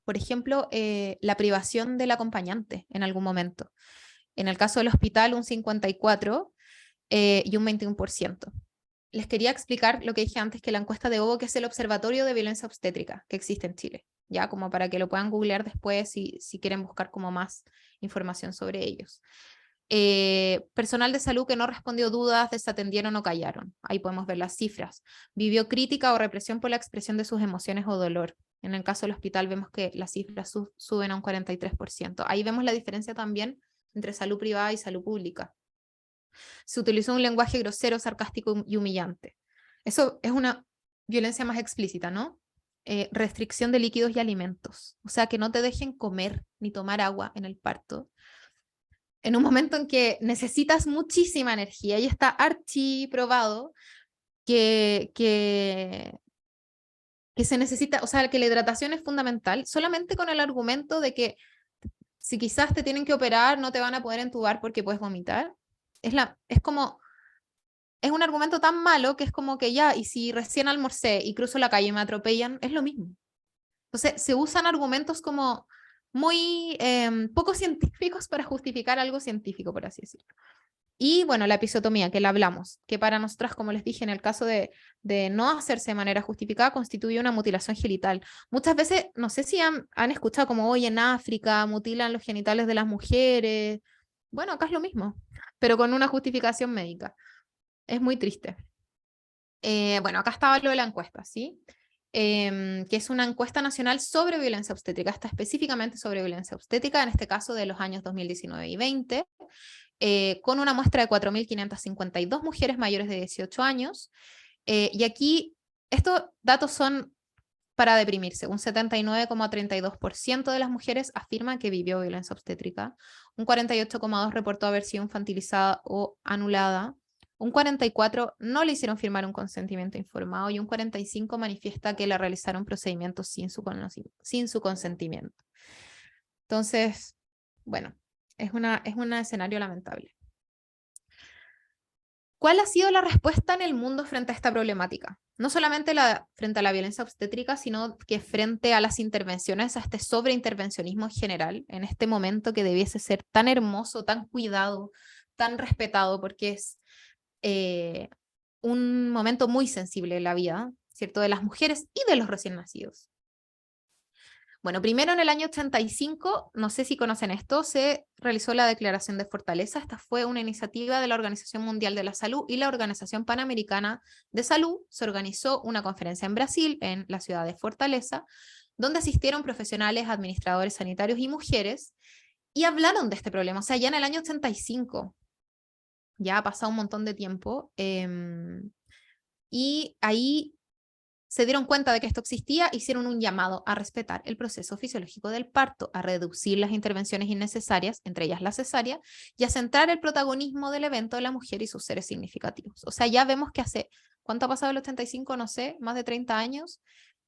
Por ejemplo, la privación del acompañante en algún momento. En el caso del hospital, un 54% y un 21%. Les quería explicar lo que dije antes, que la encuesta de OVO, que es el Observatorio de Violencia Obstétrica que existe en Chile, ya como para que lo puedan googlear después si quieren buscar como más información sobre ellos. Personal de salud que no respondió dudas, desatendieron o callaron. Ahí podemos ver las cifras. Vivió crítica o represión por la expresión de sus emociones o dolor. En el caso del hospital vemos que las cifras suben a un 43%. Ahí vemos la diferencia también entre salud privada y salud pública. Se utilizó un lenguaje grosero, sarcástico y humillante. Eso es una violencia más explícita, ¿no? Restricción de líquidos y alimentos. O sea, que no te dejen comer ni tomar agua en el parto. En un momento en que necesitas muchísima energía y está archiprobado que se necesita, o sea, que la hidratación es fundamental, solamente con el argumento de que si quizás te tienen que operar, no te van a poder entubar porque puedes vomitar. Es un argumento tan malo que es como que ya, y si recién almorcé y cruzo la calle y me atropellan, es lo mismo. Entonces, se usan argumentos como muy poco científicos para justificar algo científico, por así decirlo. Y bueno, la episiotomía, que la hablamos, que para nosotras, como les dije, en el caso de no hacerse de manera justificada, constituye una mutilación genital. Muchas veces, no sé si han escuchado como hoy en África mutilan los genitales de las mujeres. Bueno, acá es lo mismo, pero con una justificación médica. Es muy triste. Bueno, acá estaba lo de la encuesta, ¿sí? Que es una encuesta nacional sobre violencia obstétrica, está específicamente sobre violencia obstétrica, en este caso de los años 2019 y 20, con una muestra de 4.552 mujeres mayores de 18 años. Y aquí, estos datos son para deprimirse. Un 79,32% de las mujeres afirman que vivió violencia obstétrica, un 48,2% reportó haber sido infantilizada o anulada, un 44% no le hicieron firmar un consentimiento informado y un 45% manifiesta que le realizaron procedimientos sin su consentimiento. Entonces, bueno, es un escenario lamentable. ¿Cuál ha sido la respuesta en el mundo frente a esta problemática? No solamente frente a la violencia obstétrica, sino que frente a las intervenciones, a este sobreintervencionismo en general, en este momento que debiese ser tan hermoso, tan cuidado, tan respetado, porque es un momento muy sensible en la vida, ¿cierto?, de las mujeres y de los recién nacidos. Bueno, primero en el año 85, no sé si conocen esto, se realizó la Declaración de Fortaleza. Esta fue una iniciativa de la Organización Mundial de la Salud y la Organización Panamericana de Salud. Se organizó una conferencia en Brasil, en la ciudad de Fortaleza, donde asistieron profesionales, administradores sanitarios y mujeres, y hablaron de este problema. O sea, ya en el año 85, ya ha pasado un montón de tiempo, y ahí se dieron cuenta de que esto existía, hicieron un llamado a respetar el proceso fisiológico del parto, a reducir las intervenciones innecesarias, entre ellas la cesárea, y a centrar el protagonismo del evento de la mujer y sus seres significativos. O sea, ya vemos que hace, ¿cuánto ha pasado el 85? No sé, más de 30 años.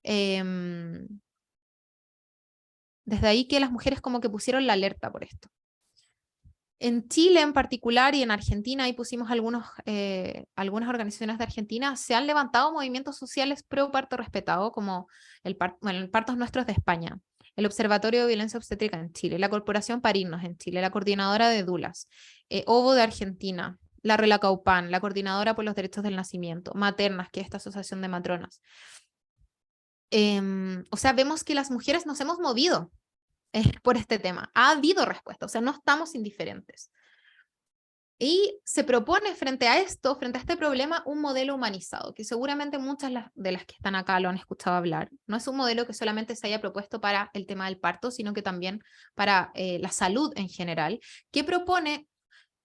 Desde ahí que las mujeres como que pusieron la alerta por esto. En Chile en particular y en Argentina, ahí pusimos algunas organizaciones de Argentina, se han levantado movimientos sociales pro parto respetado, como el Partos Nuestros de España, el Observatorio de Violencia Obstétrica en Chile, la Corporación Parirnos en Chile, la Coordinadora de Dulas, OVO de Argentina, la Relacaupan, la Coordinadora por los Derechos del Nacimiento, Maternas, que es esta asociación de matronas. O sea, vemos que las mujeres nos hemos movido por este tema. Ha habido respuesta, o sea, no estamos indiferentes. Y se propone frente a esto, frente a este problema, un modelo humanizado, que seguramente muchas de las que están acá lo han escuchado hablar. No es un modelo que solamente se haya propuesto para el tema del parto, sino que también para la salud en general, que propone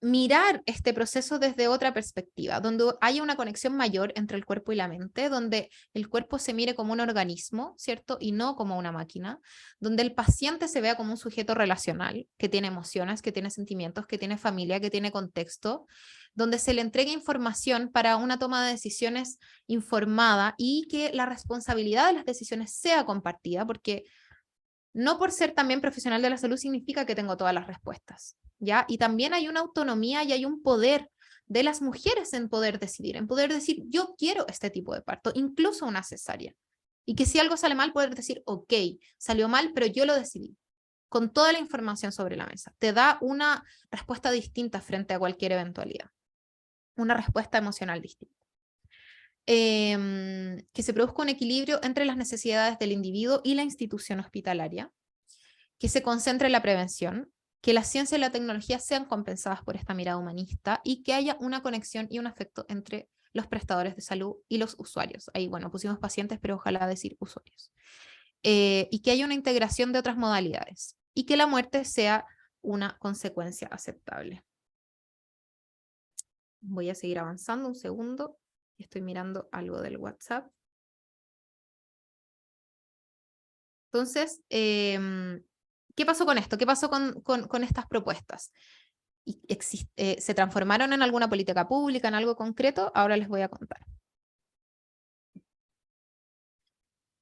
mirar este proceso desde otra perspectiva, donde haya una conexión mayor entre el cuerpo y la mente, donde el cuerpo se mire como un organismo, ¿cierto? Y no como una máquina, donde el paciente se vea como un sujeto relacional, que tiene emociones, que tiene sentimientos, que tiene familia, que tiene contexto, donde se le entregue información para una toma de decisiones informada y que la responsabilidad de las decisiones sea compartida, porque no por ser también profesional de la salud significa que tengo todas las respuestas, ¿ya? Y también hay una autonomía y hay un poder de las mujeres en poder decidir, en poder decir, yo quiero este tipo de parto, incluso una cesárea. Y que si algo sale mal, poder decir, ok, salió mal, pero yo lo decidí. Con toda la información sobre la mesa. Te da una respuesta distinta frente a cualquier eventualidad. Una respuesta emocional distinta. Que se produzca un equilibrio entre las necesidades del individuo y la institución hospitalaria. Que se concentre en la prevención. Que la ciencia y la tecnología sean compensadas por esta mirada humanista y que haya una conexión y un afecto entre los prestadores de salud y los usuarios. Ahí, bueno, pusimos pacientes, pero ojalá decir usuarios. Y que haya una integración de otras modalidades. Y que la muerte sea una consecuencia aceptable. Voy a seguir avanzando un segundo. Estoy mirando algo del WhatsApp. Entonces, ¿qué pasó con esto? ¿Qué pasó con estas propuestas? ¿Se transformaron en alguna política pública, en algo concreto? Ahora les voy a contar.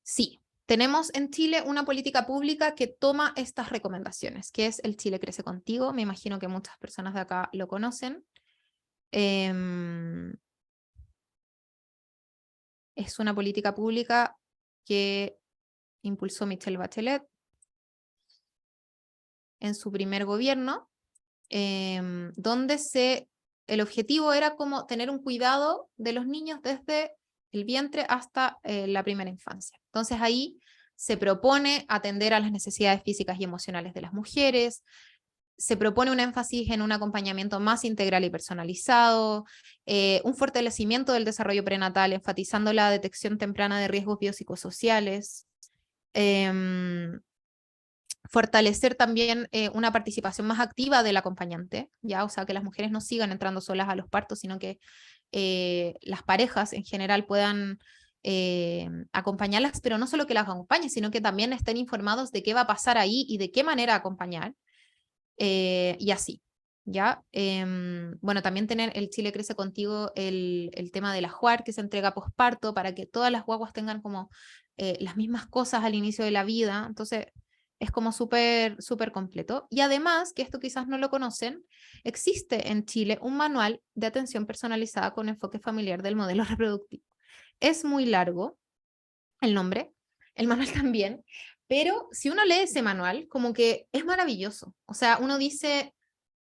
Sí, tenemos en Chile una política pública que toma estas recomendaciones, que es el Chile Crece Contigo. Me imagino que muchas personas de acá lo conocen. Es una política pública que impulsó Michelle Bachelet en su primer gobierno, donde el objetivo era como tener un cuidado de los niños desde el vientre hasta la primera infancia. Entonces ahí se propone atender a las necesidades físicas y emocionales de las mujeres, se propone un énfasis en un acompañamiento más integral y personalizado, un fortalecimiento del desarrollo prenatal, enfatizando la detección temprana de riesgos biopsicosociales, fortalecer también una participación más activa del acompañante, ¿ya? O sea, que las mujeres no sigan entrando solas a los partos, sino que las parejas en general puedan acompañarlas, pero no solo que las acompañen, sino que también estén informados de qué va a pasar ahí y de qué manera acompañar. Y así, ¿ya? Bueno, también tener el Chile Crece Contigo, el tema de la JUAR que se entrega posparto para que todas las guaguas tengan como las mismas cosas al inicio de la vida. Entonces, es como súper, súper completo. Y además, que esto quizás no lo conocen, existe en Chile un manual de atención personalizada con enfoque familiar del modelo reproductivo. Es muy largo el nombre, el manual también, pero si uno lee ese manual, como que es maravilloso. O sea, uno dice,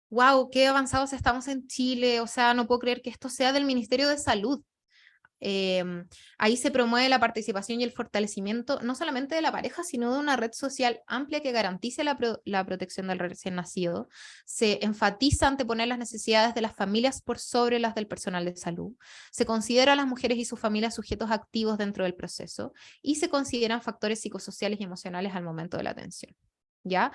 wow, qué avanzados estamos en Chile, o sea, no puedo creer que esto sea del Ministerio de Salud. Ahí se promueve la participación y el fortalecimiento no solamente de la pareja, sino de una red social amplia que garantice la protección del recién nacido. Se enfatiza anteponer las necesidades de las familias por sobre las del personal de salud. Se considera a las mujeres y sus familias sujetos activos dentro del proceso y se consideran factores psicosociales y emocionales al momento de la atención. ¿Ya?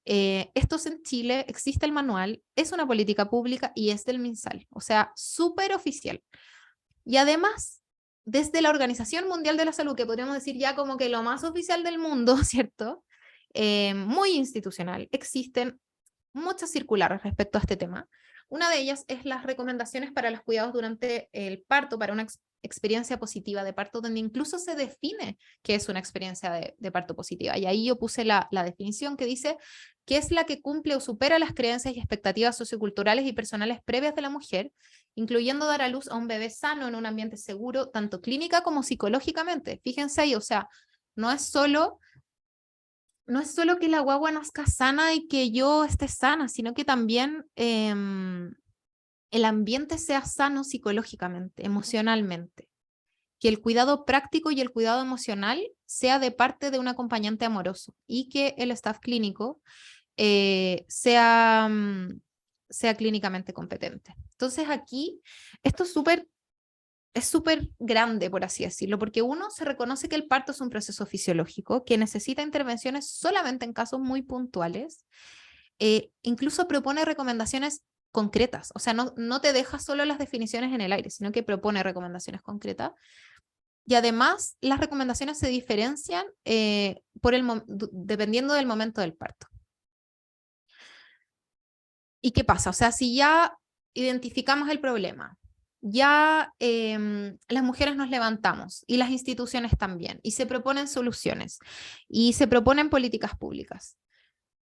Estos en Chile, existe el manual, es una política pública y es del MinSal, o sea, súper oficial. Y además, desde la Organización Mundial de la Salud, que podríamos decir ya como que lo más oficial del mundo, ¿cierto? Muy institucional, existen muchas circulares respecto a este tema. Una de ellas es las recomendaciones para los cuidados durante el parto, para una experiencia positiva de parto, donde incluso se define qué es una experiencia de parto positiva. Y ahí yo puse la definición que dice que es la que cumple o supera las creencias y expectativas socioculturales y personales previas de la mujer, incluyendo dar a luz a un bebé sano en un ambiente seguro, tanto clínica como psicológicamente. Fíjense ahí, o sea, no es solo que la guagua nazca sana y que yo esté sana, sino que también el ambiente sea sano psicológicamente, emocionalmente. Que el cuidado práctico y el cuidado emocional sea de parte de un acompañante amoroso y que el staff clínico sea clínicamente competente. Entonces aquí, esto es súper grande, por así decirlo, porque uno se reconoce que el parto es un proceso fisiológico que necesita intervenciones solamente en casos muy puntuales. Incluso propone recomendaciones concretas, o sea, no te deja solo las definiciones en el aire, sino que propone recomendaciones concretas. Y además, las recomendaciones se diferencian dependiendo del momento del parto. ¿Y qué pasa? O sea, si ya identificamos el problema, ya las mujeres nos levantamos y las instituciones también, y se proponen soluciones, y se proponen políticas públicas.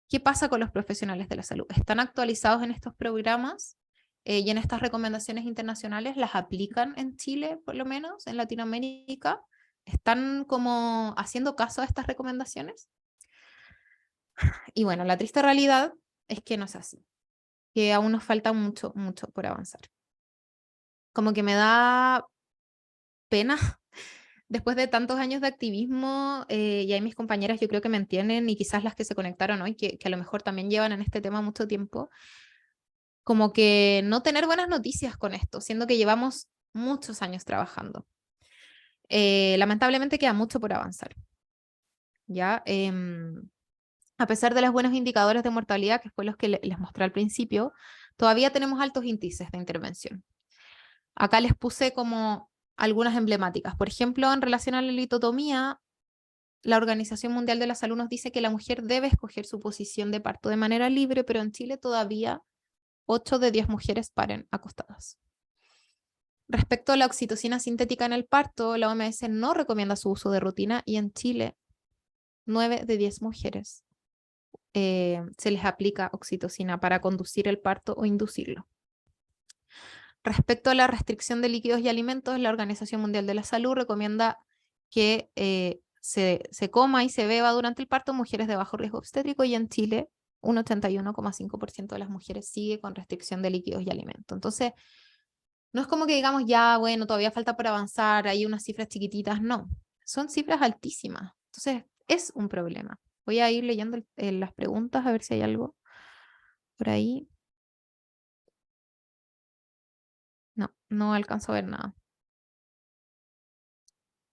¿Qué pasa con los profesionales de la salud? ¿Están actualizados en estos programas? y en estas recomendaciones internacionales las aplican en Chile, por lo menos, en Latinoamérica. ¿Están como haciendo caso a estas recomendaciones? Y bueno, la triste realidad es que no es así, que aún nos falta mucho, mucho por avanzar. Como que me da pena después de tantos años de activismo, y ahí mis compañeras yo creo que me entienden, y quizás las que se conectaron hoy, que a lo mejor también llevan en este tema mucho tiempo, como que no tener buenas noticias con esto, siendo que llevamos muchos años trabajando. Lamentablemente queda mucho por avanzar. ¿Ya? A pesar de los buenos indicadores de mortalidad, que fue los que les mostré al principio, todavía tenemos altos índices de intervención. Acá les puse como algunas emblemáticas. Por ejemplo, en relación a la litotomía, la Organización Mundial de la Salud nos dice que la mujer debe escoger su posición de parto de manera libre, pero en Chile todavía 8 de 10 mujeres paren acostadas. Respecto a la oxitocina sintética en el parto, la OMS no recomienda su uso de rutina y en Chile 9 de 10 mujeres se les aplica oxitocina para conducir el parto o inducirlo. Respecto a la restricción de líquidos y alimentos, la Organización Mundial de la Salud recomienda que se coma y se beba durante el parto mujeres de bajo riesgo obstétrico, y en Chile un 81,5% de las mujeres sigue con restricción de líquidos y alimentos. Entonces, no es como que digamos ya, bueno, todavía falta por avanzar, hay unas cifras chiquititas, no, son cifras altísimas. Entonces, es un problema. Voy a ir leyendo las preguntas a ver si hay algo por ahí. No, no alcanzo a ver nada.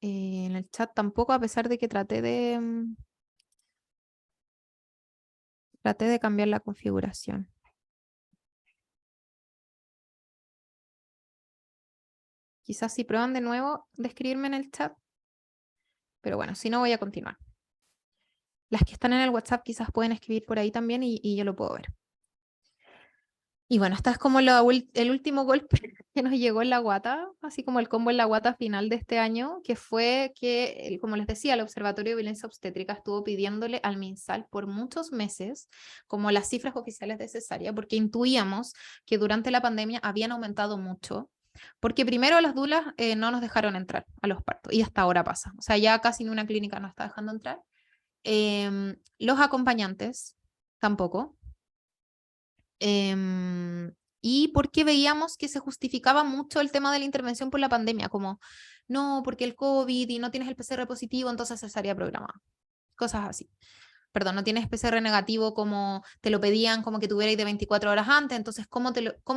En el chat tampoco, a pesar de que traté de cambiar la configuración. Quizás si prueban de nuevo de escribirme en el chat. Pero bueno, si no voy a continuar. Las que están en el WhatsApp quizás pueden escribir por ahí también y yo lo puedo ver. Y bueno, esta es como el último golpe que nos llegó en la guata, así como el combo en la guata final de este año, que fue que, como les decía, el Observatorio de Violencia Obstétrica estuvo pidiéndole al MinSal por muchos meses como las cifras oficiales de cesárea, porque intuíamos que durante la pandemia habían aumentado mucho, porque primero las dulas no nos dejaron entrar a los partos, y hasta ahora pasa. O sea, ya casi ni una clínica nos está dejando entrar. Los acompañantes tampoco. Y porque veíamos que se justificaba mucho el tema de la intervención por la pandemia, como, no, porque el COVID y no tienes el PCR positivo, entonces cesárea programada. Cosas así. Perdón, no tienes PCR negativo como te lo pedían, como que tuvierais de 24 horas antes, entonces, ¿cómo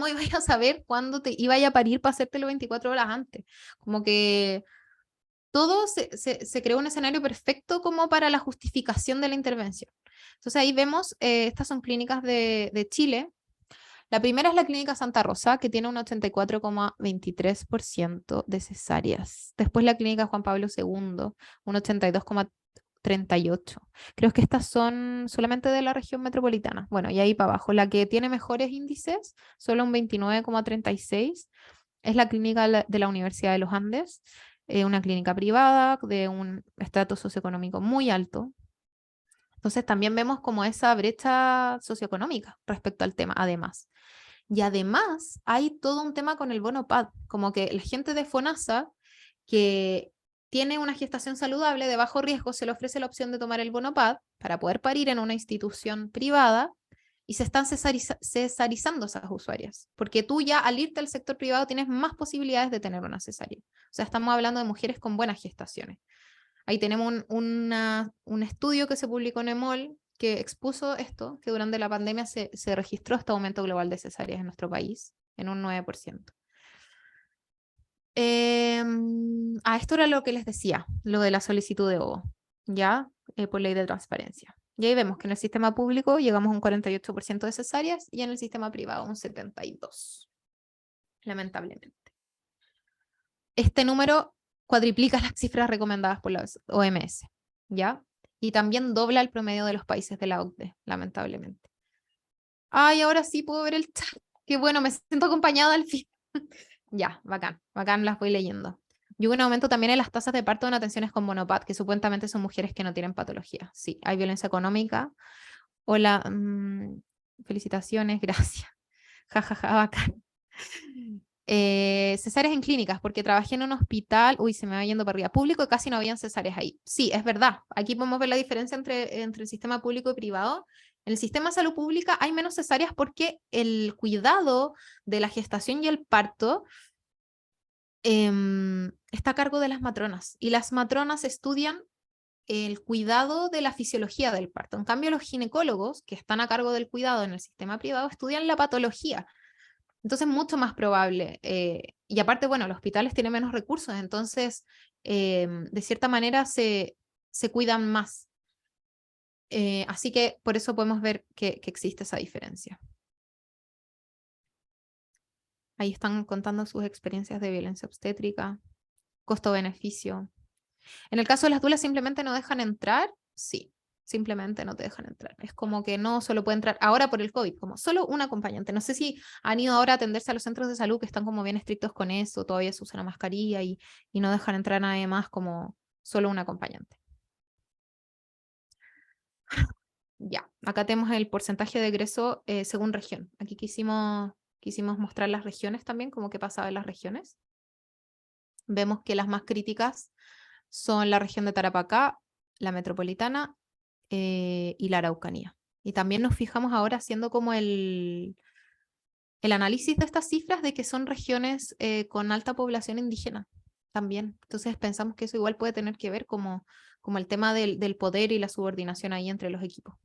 ibas a saber cuándo te ibas a parir para hacértelo 24 horas antes? Como que todo se creó un escenario perfecto como para la justificación de la intervención. Entonces ahí vemos, estas son clínicas de Chile. La primera es la Clínica Santa Rosa, que tiene un 84,23% de cesáreas. Después la Clínica Juan Pablo II, un 82,38%. Creo que estas son solamente de la región metropolitana. Bueno, y ahí para abajo. La que tiene mejores índices, solo un 29,36%, es la Clínica de la Universidad de los Andes, una clínica privada de un estrato socioeconómico muy alto. Entonces también vemos como esa brecha socioeconómica respecto al tema, además. Y además hay todo un tema con el bono PAD, como que la gente de FONASA que tiene una gestación saludable de bajo riesgo se le ofrece la opción de tomar el bono PAD para poder parir en una institución privada, y se están cesarizando esas usuarias, porque tú ya al irte al sector privado tienes más posibilidades de tener una cesárea. O sea, estamos hablando de mujeres con buenas gestaciones. Ahí tenemos un estudio que se publicó en EMOL que expuso esto, que durante la pandemia se registró este aumento global de cesáreas en nuestro país, en un 9%. Esto era lo que les decía, lo de la solicitud de OVO, ¿ya? Por ley de transparencia. Y ahí vemos que en el sistema público llegamos a un 48% de cesáreas y en el sistema privado un 72%, lamentablemente. Este número cuadriplica las cifras recomendadas por la OMS, ¿ya? Y también dobla el promedio de los países de la OCDE, lamentablemente. Ay, ahora sí puedo ver el chat. Qué bueno, me siento acompañada al fin. Ya, bacán, bacán, las voy leyendo. Y hubo un aumento también en las tasas de parto en atenciones con monopat, que supuestamente son mujeres que no tienen patología. Sí, hay violencia económica. Hola, felicitaciones, gracias. Ja, ja, ja, bacán. Cesáreas en clínicas, porque trabajé en un hospital, uy, se me va yendo para arriba, público y casi no habían cesáreas ahí. Sí, es verdad. Aquí podemos ver la diferencia entre el sistema público y privado. En el sistema de salud pública hay menos cesáreas porque el cuidado de la gestación y el parto está a cargo de las matronas. Y las matronas estudian el cuidado de la fisiología del parto. En cambio, los ginecólogos, que están a cargo del cuidado en el sistema privado, estudian la patología. Entonces, mucho más probable. Y aparte, bueno, los hospitales tienen menos recursos, entonces, de cierta manera, se cuidan más. Así que por eso podemos ver que existe esa diferencia. Ahí están contando sus experiencias de violencia obstétrica, costo-beneficio. En el caso de las dulas, simplemente no dejan entrar, sí, simplemente no te dejan entrar. Es como que no solo puede entrar ahora por el COVID, como solo un acompañante. No sé si han ido ahora a atenderse a los centros de salud que están como bien estrictos con eso, todavía se usa la mascarilla y no dejan entrar a nadie más como solo un acompañante. Ya, acá tenemos el porcentaje de egreso según región. Aquí quisimos mostrar las regiones también, como que pasaba en las regiones. Vemos que las más críticas son la región de Tarapacá, la metropolitana y la Araucanía. Y también nos fijamos ahora haciendo como el análisis de estas cifras de que son regiones con alta población indígena también. Entonces pensamos que eso igual puede tener que ver como el tema del poder y la subordinación ahí entre los equipos.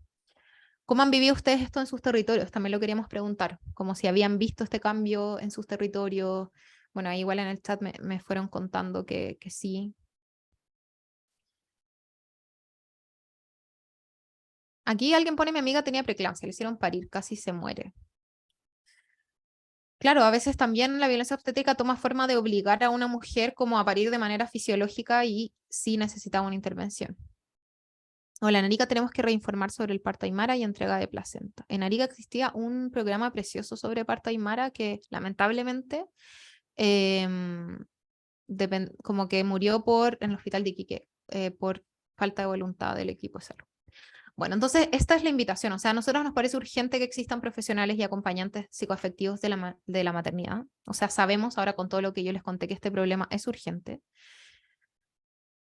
¿Cómo han vivido ustedes esto en sus territorios? También lo queríamos preguntar, como si habían visto este cambio en sus territorios. Bueno, ahí igual en el chat me fueron contando que sí. Aquí alguien pone: mi amiga tenía preeclampsia, le hicieron parir, casi se muere. Claro, a veces también la violencia obstétrica toma forma de obligar a una mujer como a parir de manera fisiológica y sí necesitaba una intervención. Hola, en Arica tenemos que reinformar sobre el parto aymara y entrega de placenta. En Arica existía un programa precioso sobre parto aymara que lamentablemente como que murió en el hospital de Iquique por falta de voluntad del equipo de salud. Bueno, entonces esta es la invitación. O sea, a nosotros nos parece urgente que existan profesionales y acompañantes psicoafectivos de la maternidad. O sea, sabemos ahora con todo lo que yo les conté que este problema es urgente.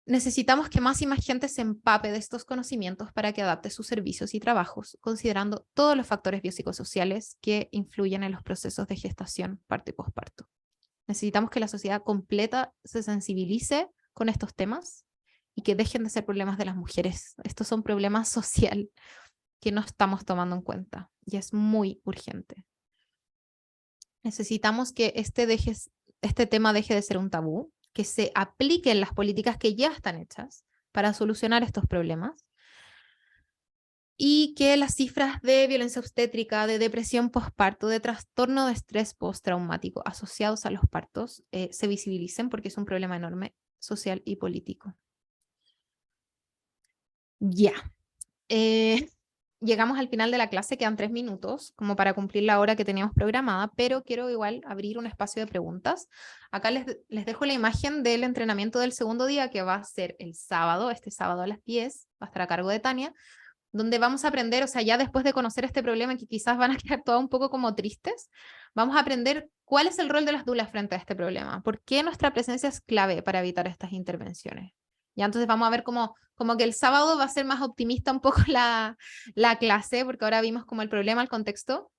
Necesitamos que más y más gente se empape de estos conocimientos para que adapte sus servicios y trabajos, considerando todos los factores biopsicosociales que influyen en los procesos de gestación, parto y posparto. Necesitamos que la sociedad completa se sensibilice con estos temas y que dejen de ser problemas de las mujeres. Estos son problemas sociales que no estamos tomando en cuenta y es muy urgente. Necesitamos que este tema deje de ser un tabú, que se apliquen las políticas que ya están hechas para solucionar estos problemas y que las cifras de violencia obstétrica, de depresión postparto, de trastorno de estrés postraumático asociados a los partos se visibilicen porque es un problema enorme social y político. Ya. Llegamos al final de la clase, quedan 3 minutos como para cumplir la hora que teníamos programada, pero quiero igual abrir un espacio de preguntas. Acá les dejo la imagen del entrenamiento del segundo día que va a ser el sábado, este sábado a las 10, va a estar a cargo de Tania, donde vamos a aprender, o sea, ya después de conocer este problema que quizás van a quedar todos un poco como tristes, vamos a aprender cuál es el rol de las dulas frente a este problema, por qué nuestra presencia es clave para evitar estas intervenciones. Ya entonces vamos a ver como que el sábado va a ser más optimista un poco la clase, porque ahora vimos como el problema, el contexto,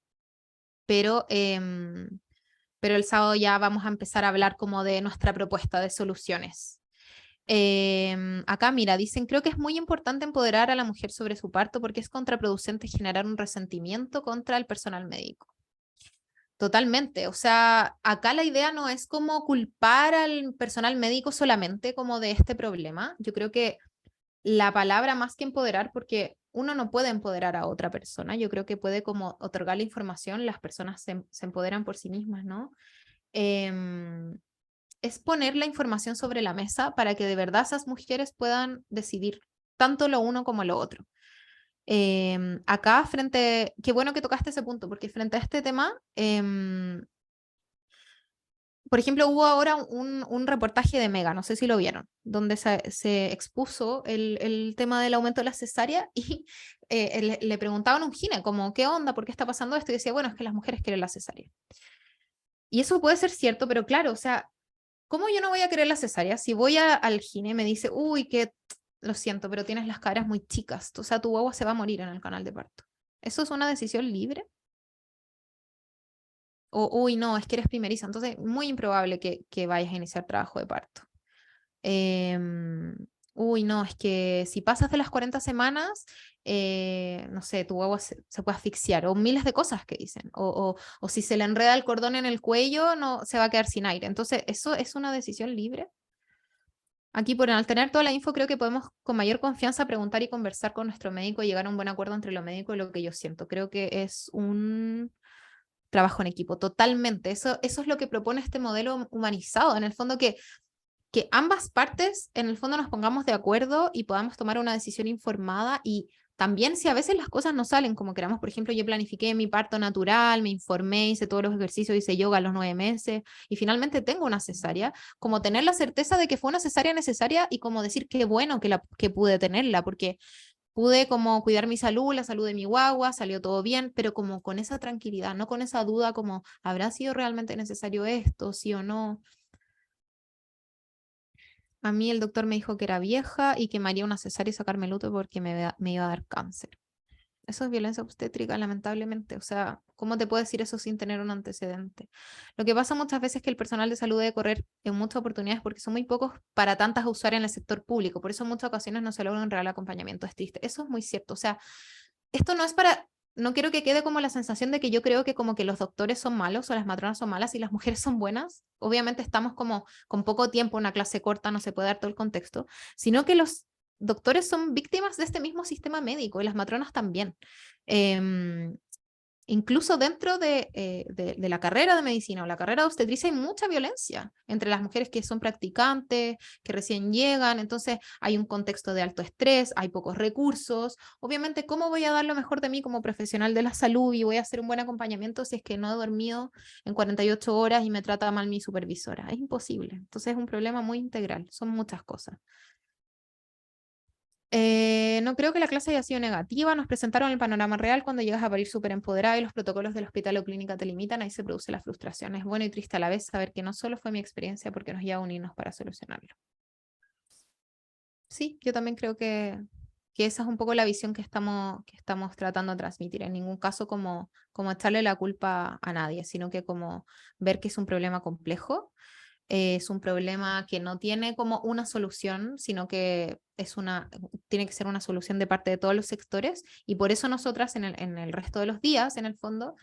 pero el sábado ya vamos a empezar a hablar como de nuestra propuesta de soluciones. Acá, mira, dicen: creo que es muy importante empoderar a la mujer sobre su parto porque es contraproducente generar un resentimiento contra el personal médico. Totalmente, o sea, acá la idea no es como culpar al personal médico solamente como de este problema. Yo creo que la palabra más que empoderar, porque uno no puede empoderar a otra persona, yo creo que puede como otorgar la información, las personas se empoderan por sí mismas, ¿no? Es poner la información sobre la mesa para que de verdad esas mujeres puedan decidir tanto lo uno como lo otro. Acá qué bueno que tocaste ese punto, porque frente a este tema, por ejemplo, hubo ahora un reportaje de Mega, no sé si lo vieron, donde se expuso el tema del aumento de la cesárea y le preguntaban a un gine, como, ¿qué onda? ¿Por qué está pasando esto? Y decía, bueno, es que las mujeres quieren la cesárea. Y eso puede ser cierto, pero claro, o sea, ¿cómo yo no voy a querer la cesárea? Si voy al gine me dice, uy, que lo siento, pero tienes las caderas muy chicas, o sea, tu guagua se va a morir en el canal de parto. ¿Eso es una decisión libre? O, uy, no, es que eres primeriza, entonces muy improbable que vayas a iniciar trabajo de parto. Em, uy, no, es que si pasas de las 40 semanas, no sé, tu guagua se puede asfixiar, o miles de cosas que dicen, o si se le enreda el cordón en el cuello, no se va a quedar sin aire. Entonces, ¿eso es una decisión libre? Aquí, por al tener toda la info, creo que podemos con mayor confianza preguntar y conversar con nuestro médico y llegar a un buen acuerdo entre lo médico y lo que yo siento. Creo que es un trabajo en equipo, totalmente. Eso es lo que propone este modelo humanizado, en el fondo que ambas partes en el fondo nos pongamos de acuerdo y podamos tomar una decisión informada y también si a veces las cosas no salen como queramos, por ejemplo, yo planifiqué mi parto natural, me informé, hice todos los ejercicios, hice yoga a los 9 meses y finalmente tengo una cesárea, como tener la certeza de que fue una cesárea necesaria y como decir qué bueno que pude tenerla, porque pude como cuidar mi salud, la salud de mi guagua, salió todo bien, pero como con esa tranquilidad, no con esa duda como, ¿habrá sido realmente necesario esto, sí o no? A mí el doctor me dijo que era vieja y que me haría una cesárea y sacarme el útero porque me iba a dar cáncer. Eso es violencia obstétrica, lamentablemente. O sea, ¿cómo te puedo decir eso sin tener un antecedente? Lo que pasa muchas veces es que el personal de salud debe correr en muchas oportunidades porque son muy pocos para tantas usuarias en el sector público. Por eso en muchas ocasiones no se logra un real acompañamiento. Es triste. Eso es muy cierto. O sea, esto no es para, no quiero que quede como la sensación de que yo creo que como que los doctores son malos o las matronas son malas y las mujeres son buenas. Obviamente estamos como con poco tiempo, una clase corta, no se puede dar todo el contexto, sino que los doctores son víctimas de este mismo sistema médico y las matronas también. Eh, Incluso dentro de la carrera de medicina o la carrera de obstetricia hay mucha violencia entre las mujeres que son practicantes, que recién llegan, entonces hay un contexto de alto estrés, hay pocos recursos. Obviamente, ¿cómo voy a dar lo mejor de mí como profesional de la salud y voy a hacer un buen acompañamiento si es que no he dormido en 48 horas y me trata mal mi supervisora? Es imposible. Entonces es un problema muy integral, son muchas cosas. No creo que la clase haya sido negativa. Nos presentaron el panorama real cuando llegas a parir súper empoderada y los protocolos del hospital o clínica te limitan. Ahí se produce la frustración. Es bueno y triste a la vez saber que no solo fue mi experiencia porque nos lleva a unirnos para solucionarlo. Sí, yo también creo que esa es un poco la visión que estamos tratando de transmitir. En ningún caso como echarle la culpa a nadie, sino que como ver que es un problema complejo, es un problema que no tiene como una solución, sino que tiene que ser una solución de parte de todos los sectores y por eso nosotras en el resto de los días, en el fondo,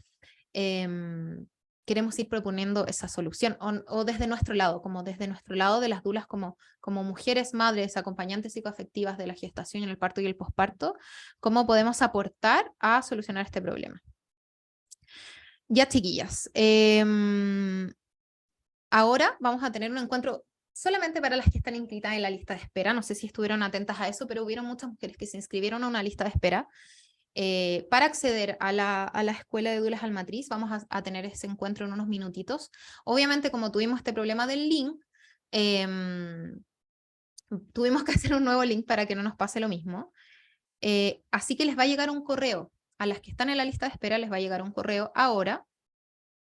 em, queremos ir proponiendo esa solución o desde nuestro lado, como desde nuestro lado de las dulas como mujeres, madres, acompañantes psicoafectivas de la gestación, el parto y el posparto, cómo podemos aportar a solucionar este problema. Ya, chiquillas, ahora vamos a tener un encuentro solamente para las que están inscritas en la lista de espera. No sé si estuvieron atentas a eso, pero hubieron muchas mujeres que se inscribieron a una lista de espera. Para acceder a la escuela de Dulas al Matriz, vamos a tener ese encuentro en unos minutitos. Obviamente, como tuvimos este problema del link, tuvimos que hacer un nuevo link para que no nos pase lo mismo. Así que les va a llegar un correo. A las que están en la lista de espera les va a llegar un correo ahora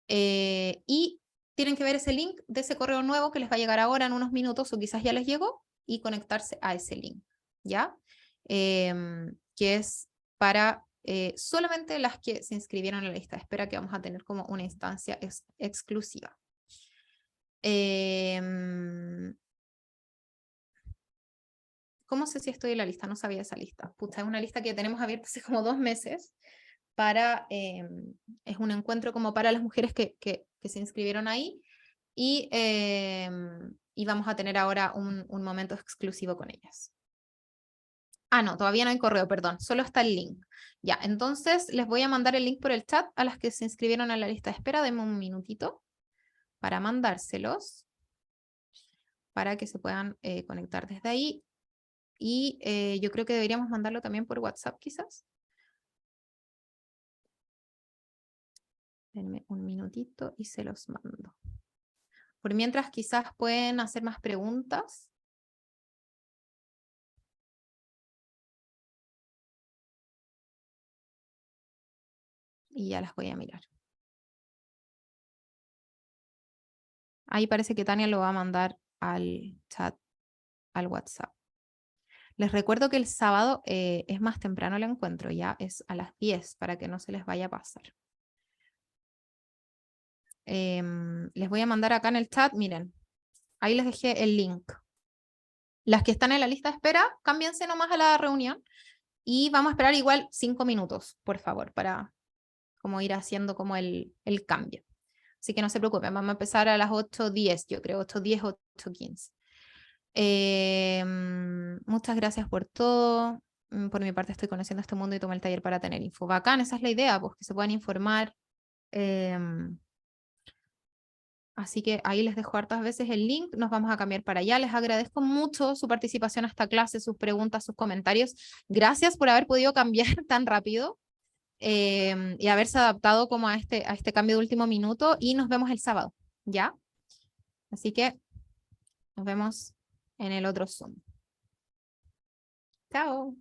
y tienen que ver ese link de ese correo nuevo que les va a llegar ahora en unos minutos o quizás ya les llegó y conectarse a ese link, ¿ya? Que es para solamente las que se inscribieron en la lista de espera que vamos a tener como una instancia exclusiva. ¿Cómo sé si estoy en la lista? No sabía esa lista. Pucha, es una lista que tenemos abierta hace como 2 meses para, es un encuentro como para las mujeres que se inscribieron ahí y vamos a tener ahora un momento exclusivo con ellas. Ah, no, todavía no hay correo, perdón, solo está el link. Ya, entonces les voy a mandar el link por el chat a las que se inscribieron a la lista de espera. Denme un minutito para mandárselos para que se puedan conectar desde ahí. Y yo creo que deberíamos mandarlo también por WhatsApp, quizás. Denme un minutito y se los mando. Por mientras, quizás pueden hacer más preguntas. Y ya las voy a mirar. Ahí parece que Tania lo va a mandar al chat, al WhatsApp. Les recuerdo que el sábado es más temprano el encuentro, ya es a las 10 para que no se les vaya a pasar. Les voy a mandar acá en el chat, miren, ahí les dejé el link. Las que están en la lista de espera, cámbiense nomás a la reunión y vamos a esperar igual 5 minutos, por favor, para como ir haciendo como el cambio. Así que no se preocupen, vamos a empezar a las 8:10, yo creo, 8:10, 8:15. Muchas gracias por todo. Por mi parte estoy conociendo este mundo y tomé el taller para tener info. Bacán, esa es la idea, pues que se puedan informar. Así que ahí les dejo hartas veces el link, nos vamos a cambiar para allá. Les agradezco mucho su participación a esta clase, sus preguntas, sus comentarios. Gracias por haber podido cambiar tan rápido y haberse adaptado como a este cambio de último minuto y nos vemos el sábado, ¿ya? Así que nos vemos en el otro Zoom. Chao.